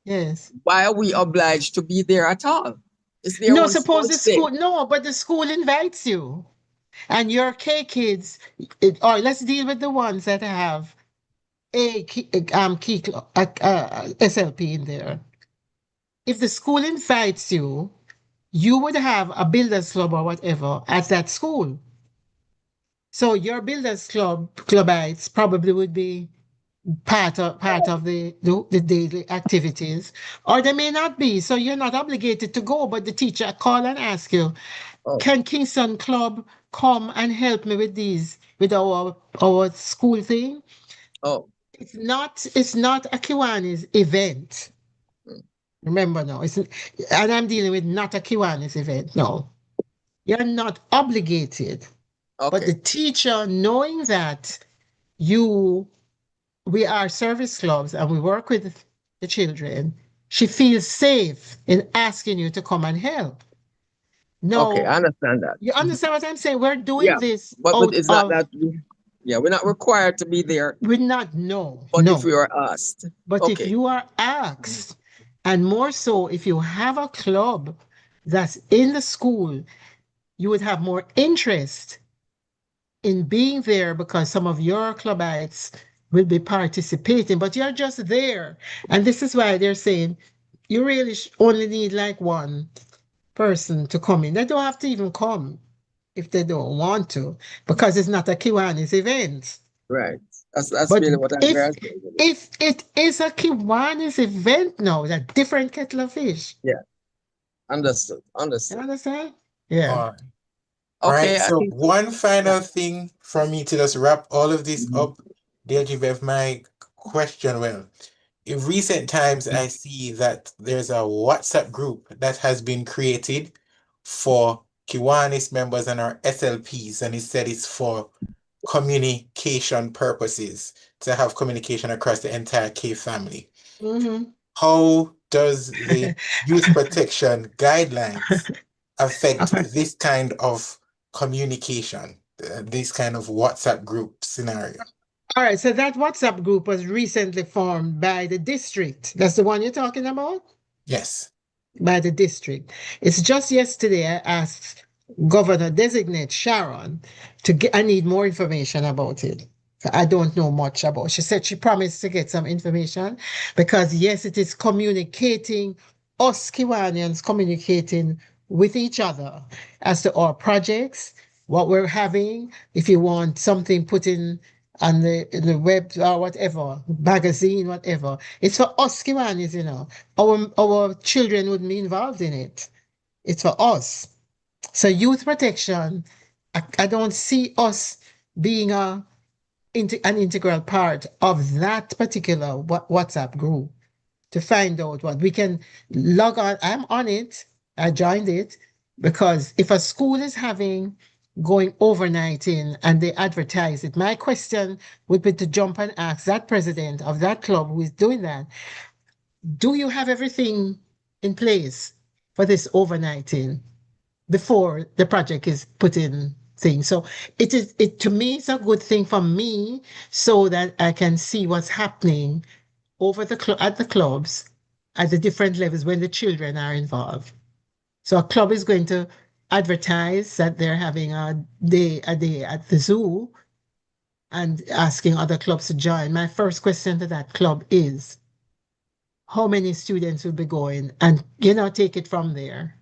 yes, why are we obliged to be there at all? Is there no, one suppose the sports day? school, no, but the school invites you. And your K kids, or let's deal with the ones that have SLP in there. If the school invites you, you would have a builders club or whatever at that school. So your builders clubites probably would be part of the daily activities, or they may not be. So you're not obligated to go, but the teacher call and ask you, can Kingston Club come and help me with our school thing? Oh, it's not a Kiwanis event. Remember now, and I'm dealing with not a Kiwanis event. No, you're not obligated. But the teacher, knowing that we are service clubs and we work with the children, she feels safe in asking you to come and help. No, okay, I understand that. You understand what I'm saying? We're doing this but out it's not of. that. We're not required to be there. We're not. No. But if we are asked. But if you are asked, and more so if you have a club that's in the school, you would have more interest in being there because some of your clubites will be participating, but you're just there. And this is why they're saying you really only need like one person to come in. They don't have to even come if they don't want to, because it's not a Kiwanis event. Right. That's but really what I'm saying. If it is a Kiwanis event now, it's a different kettle of fish. Yeah. Understood. You understand? Yeah. All right. So one final thing for me to just wrap all of this up, DLG, my question. Well, in recent times, I see that there's a WhatsApp group that has been created for Kiwanis members and our SLPs, and it said it's for communication purposes, to have communication across the entire K family. How does the youth protection guidelines affect this kind of communication, this kind of WhatsApp group scenario? All right, so that WhatsApp group was recently formed by the district. That's the one you're talking about? Yes. By the district. It's just yesterday I asked Governor Designate Sharon I need more information about it. I don't know much about it. She said she promised to get some information because yes, it is communicating, us Kiwanians communicating with each other as to our projects, what we're having, if you want something put in the web or whatever, magazine, whatever. It's for us Kiwanis, you know. Our children wouldn't be involved in it. It's for us. So youth protection, I don't see us being an integral part of that particular WhatsApp group. to find out what we can log on. I'm on it. I joined it because if a school is having going overnighting and they advertise it, my question would be to jump and ask that president of that club who is doing that, do you have everything in place for this overnighting before the project is put in thing? So it to me, it's a good thing for me so that I can see what's happening over at the clubs at the different levels when the children are involved. So a club is going to advertise that they're having a day at the zoo and asking other clubs to join. My first question to that club is, how many students will be going? And, take it from there.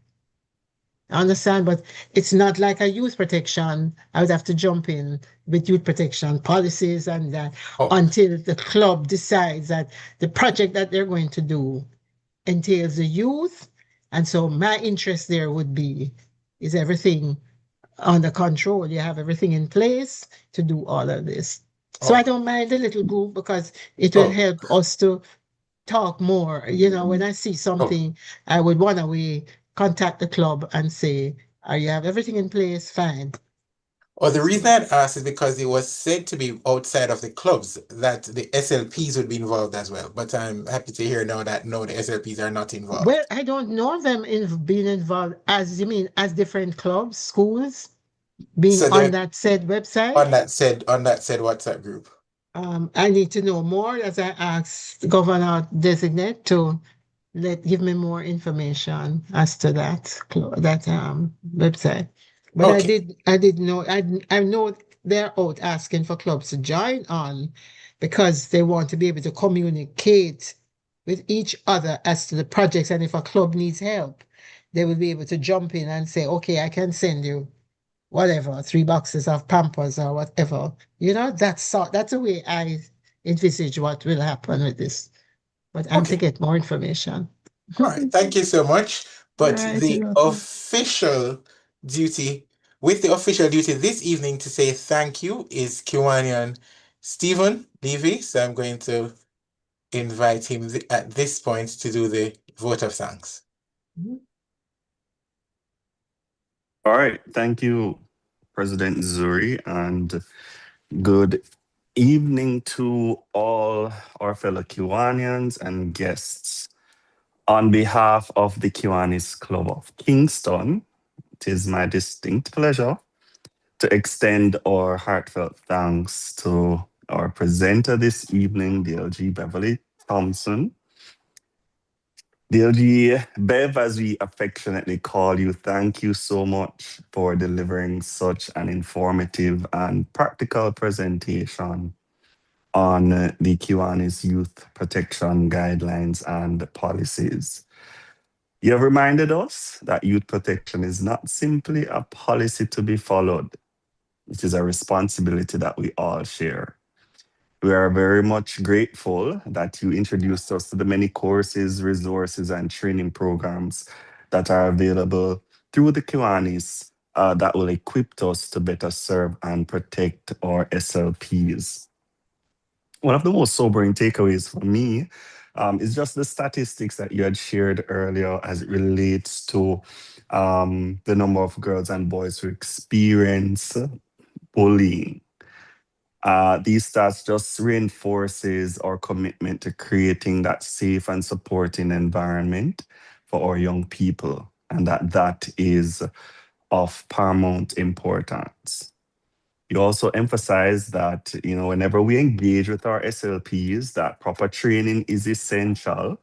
I understand, but it's not like a youth protection. I would have to jump in with youth protection policies and that until the club decides that the project that they're going to do entails the youth. And so my interest there would be, is everything under control? You have everything in place to do all of this. So I don't mind the little group because it will help us to talk more. When I see something, I would want to contact the club and say, you have everything in place? Fine. Well, the reason I asked is because it was said to be outside of the clubs that the SLPs would be involved as well. But I'm happy to hear now that no, the SLPs are not involved. Well, I don't know them being involved as different clubs, schools being on that said website. On that said WhatsApp group. I need to know more as I asked Governor Designate to give me more information as to that website. But I did know I know they're out asking for clubs to join on because they want to be able to communicate with each other as to the projects, and if a club needs help, they will be able to jump in and say, okay, I can send you whatever, 3 boxes of Pampers or whatever. That's the way I envisage what will happen with this. But I'm to get more information. All right, thank you so much. But the official duty this evening to say thank you is Kiwanian Stephen Levy. So I'm going to invite him at this point to do the vote of thanks. All right, thank you, President Zuri, and good evening to all our fellow Kiwanians and guests. On behalf of the Kiwanis Club of Kingston, it is my distinct pleasure to extend our heartfelt thanks to our presenter this evening, DLG Beverly Thompson. DLG Bev, as we affectionately call you, thank you so much for delivering such an informative and practical presentation on the Kiwanis Youth Protection Guidelines and Policies. You have reminded us that youth protection is not simply a policy to be followed. It is a responsibility that we all share. We are very much grateful that you introduced us to the many courses, resources, and training programs that are available through the Kiwanis that will equip us to better serve and protect our SLPs. One of the most sobering takeaways for me is just the statistics that you had shared earlier as it relates to the number of girls and boys who experience bullying. These stats just reinforces our commitment to creating that safe and supporting environment for our young people, and that is of paramount importance. You also emphasize that, whenever we engage with our SLPs, that proper training is essential,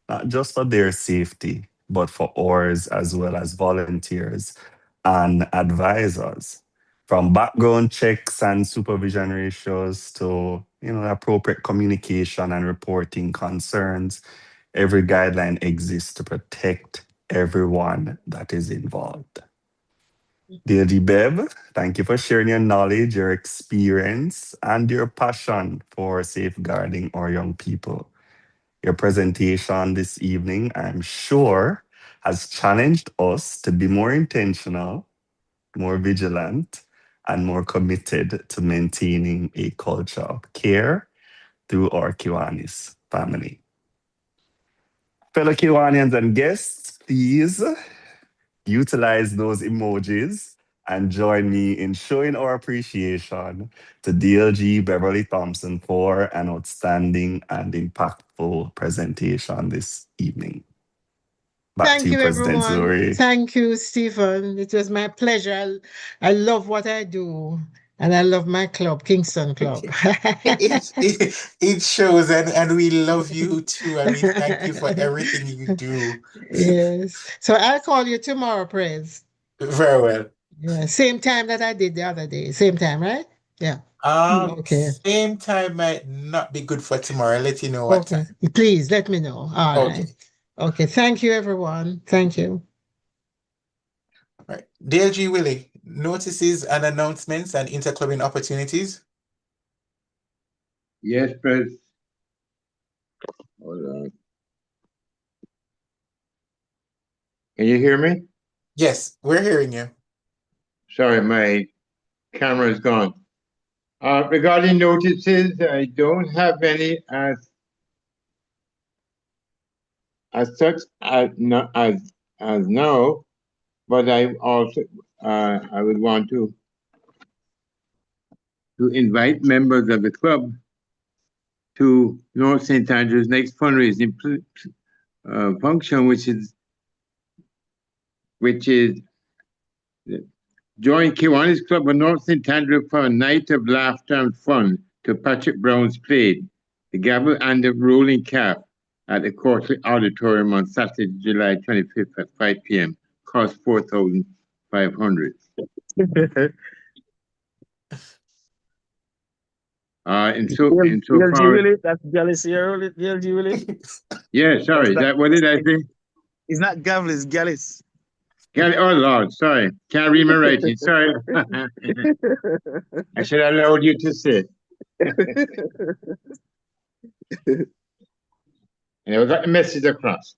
not just for their safety, but for ours as well as volunteers and advisors. From background checks and supervision ratios to, appropriate communication and reporting concerns, every guideline exists to protect everyone that is involved. DLG Bev, thank you for sharing your knowledge, your experience, and your passion for safeguarding our young people. Your presentation this evening, I'm sure, has challenged us to be more intentional, more vigilant, and more committed to maintaining a culture of care through our Kiwanis family. Fellow Kiwanians and guests, please utilize those emojis and join me in showing our appreciation to DLG Beverly Thompson for an outstanding and impactful presentation this evening. Back to Thank you, you, President everyone. Zuri. Thank you, Stephen. It was my pleasure. I love what I do, and I love my club, Kingston Club. It shows, and we love you too, and we thank you for everything you do. Yes. So I'll call you tomorrow, Praise. Very well. Yeah, same time that I did the other day. Same time, right? Yeah. Okay. Same time might not be good for tomorrow. I'll let you know what Okay. time. Please let me know. All Okay. right. Okay. Thank you, everyone. Thank you. All right. DLG Willie, notices and announcements and interclubbing opportunities. Yes, Pres. Hold on. Can you hear me? Yes, we're hearing you. Sorry, my camera is gone. Regarding notices, I don't have any as such as now, but I also I would want to invite members of the club to North St. Andrews' next fundraising function, which is join Kiwanis Club of North St. Andrews for a night of laughter and fun to Patrick Brown's Parade, the Gavel and the Rolling Calf at the Courtly Auditorium on Saturday, July 25th at 5 p.m. Cost $4,500. DLG Willie, that's Gallus here, DLG Willie. Yeah, sorry, what did I say? It's not Gavel, it's Gallus. Oh Lord, sorry. Can't read my writing. Sorry. I should have allowed you to say. And I got the message across.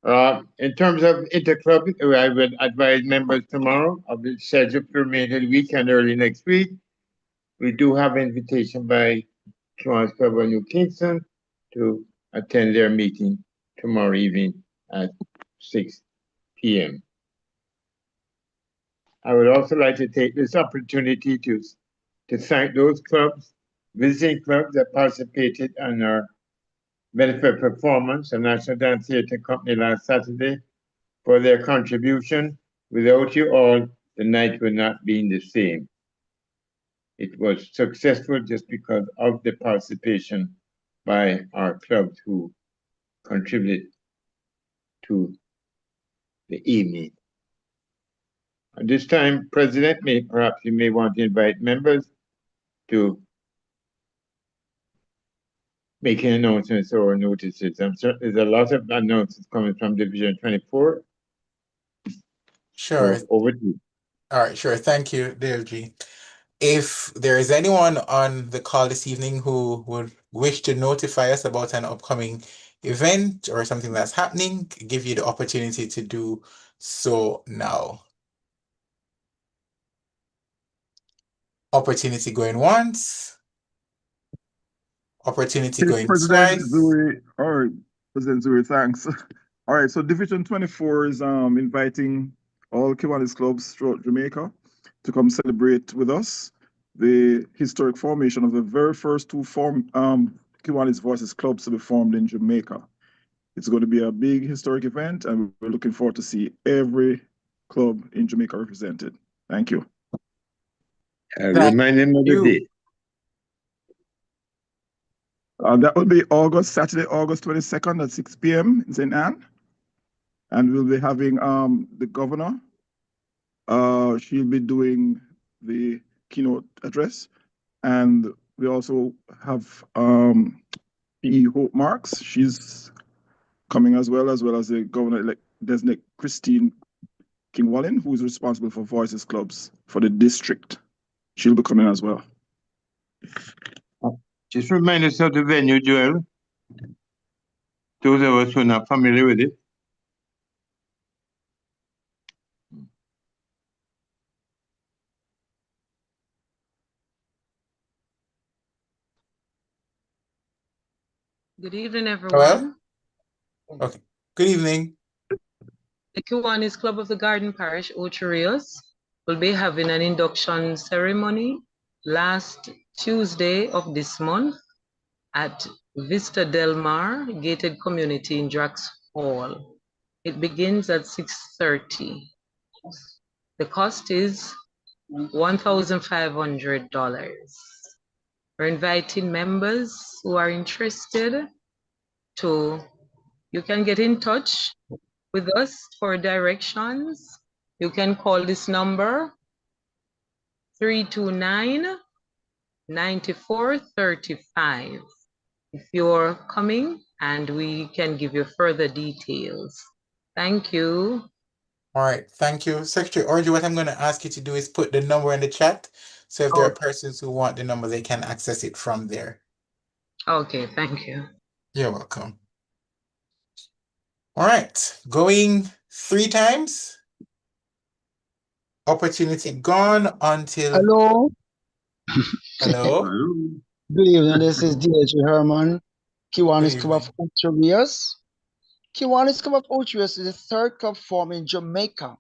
In terms of interclub, I would advise members tomorrow of the schedule for the remainder of the week and early next week. We do have an invitation by Kiwanis Club of New Kingston to attend their meeting tomorrow evening at 6 p.m. I would also like to take this opportunity to thank those clubs, visiting clubs that participated in our benefit performance of National Dance Theatre Company last Saturday for their contribution. Without you all, the night would not be the same. It was successful just because of the participation by our clubs who contributed to the evening. At this time, President, perhaps you may want to invite members to making announcements or notices. I'm certain there's a lot of announcements coming from Division 24. Sure. So over to you. All right, sure. Thank you, DLG. If there is anyone on the call this evening who would wish to notify us about an upcoming event or something that's happening, give you the opportunity to do so now. Opportunity going once. Opportunity going President twice. Zuri, or President Zuri, thanks. All right, so Division 24 is inviting all Kiwanis clubs throughout Jamaica to come celebrate with us the historic formation of the very first two Kiwanis Voices clubs to be formed in Jamaica. It's going to be a big historic event, and we're looking forward to see every club in Jamaica represented. Thank you. Remind him of the date. That will be Saturday, August 22nd at 6 p.m. in St. Anne. And we'll be having the governor. She'll be doing the keynote address. And we also have P.E. Hope Marks. She's coming as well as the governor-elect designate Christine King-Wallin, who is responsible for Voices Clubs for the district. She'll be coming as well. Just remind us of the venue, Joel. Those of us who are not familiar with it. Good evening, everyone. Okay. Good evening. The Kiwanis Club of the Garden Parish, Ocho Rios, will be having an induction ceremony last Tuesday of this month at Vista Del Mar Gated Community in Drax Hall. It begins at 6:30. The cost is $1,500. We're inviting members who are interested you can get in touch with us for directions. You can call this number 329-9435 if you're coming, and we can give you further details. Thank you. All right, thank you. Secretary Orji, what I'm going to ask you to do is put the number in the chat. So if there are persons who want the number, they can access it from there. Okay, thank you. You're welcome. All right, going 3 times. Opportunity gone until... Hello. Hello. Good evening. This is D.H. Herman, Kiwanis Club of Ocho Rios. Kiwanis Club of Ocho Rios is the 3rd club formed in Jamaica,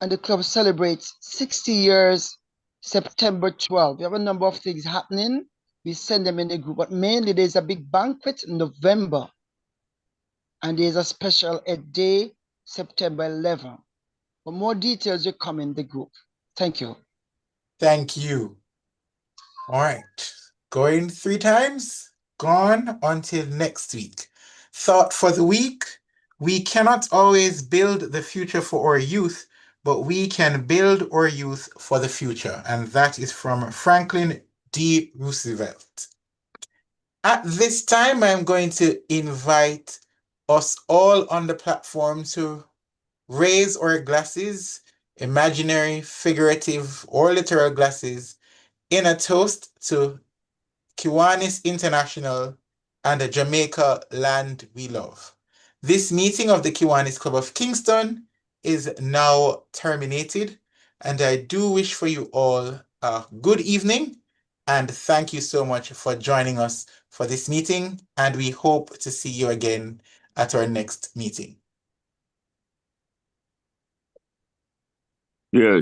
and the club celebrates 60 years September 12th. We have a number of things happening. We send them in the group, but mainly there's a big banquet in November, and there's a special day September 11th. For more details, you come in the group. Thank you. Thank you. All right, going 3 times, gone until next week. Thought for the week: we cannot always build the future for our youth, but we can build our youth for the future. And that is from Franklin D. Roosevelt. At this time, I'm going to invite us all on the platform to raise our glasses, imaginary, figurative, or literal glasses, in a toast to Kiwanis International and the Jamaica land we love. This meeting of the Kiwanis Club of Kingston is now terminated, and I do wish for you all a good evening, and thank you so much for joining us for this meeting, and we hope to see you again at our next meeting. Yes.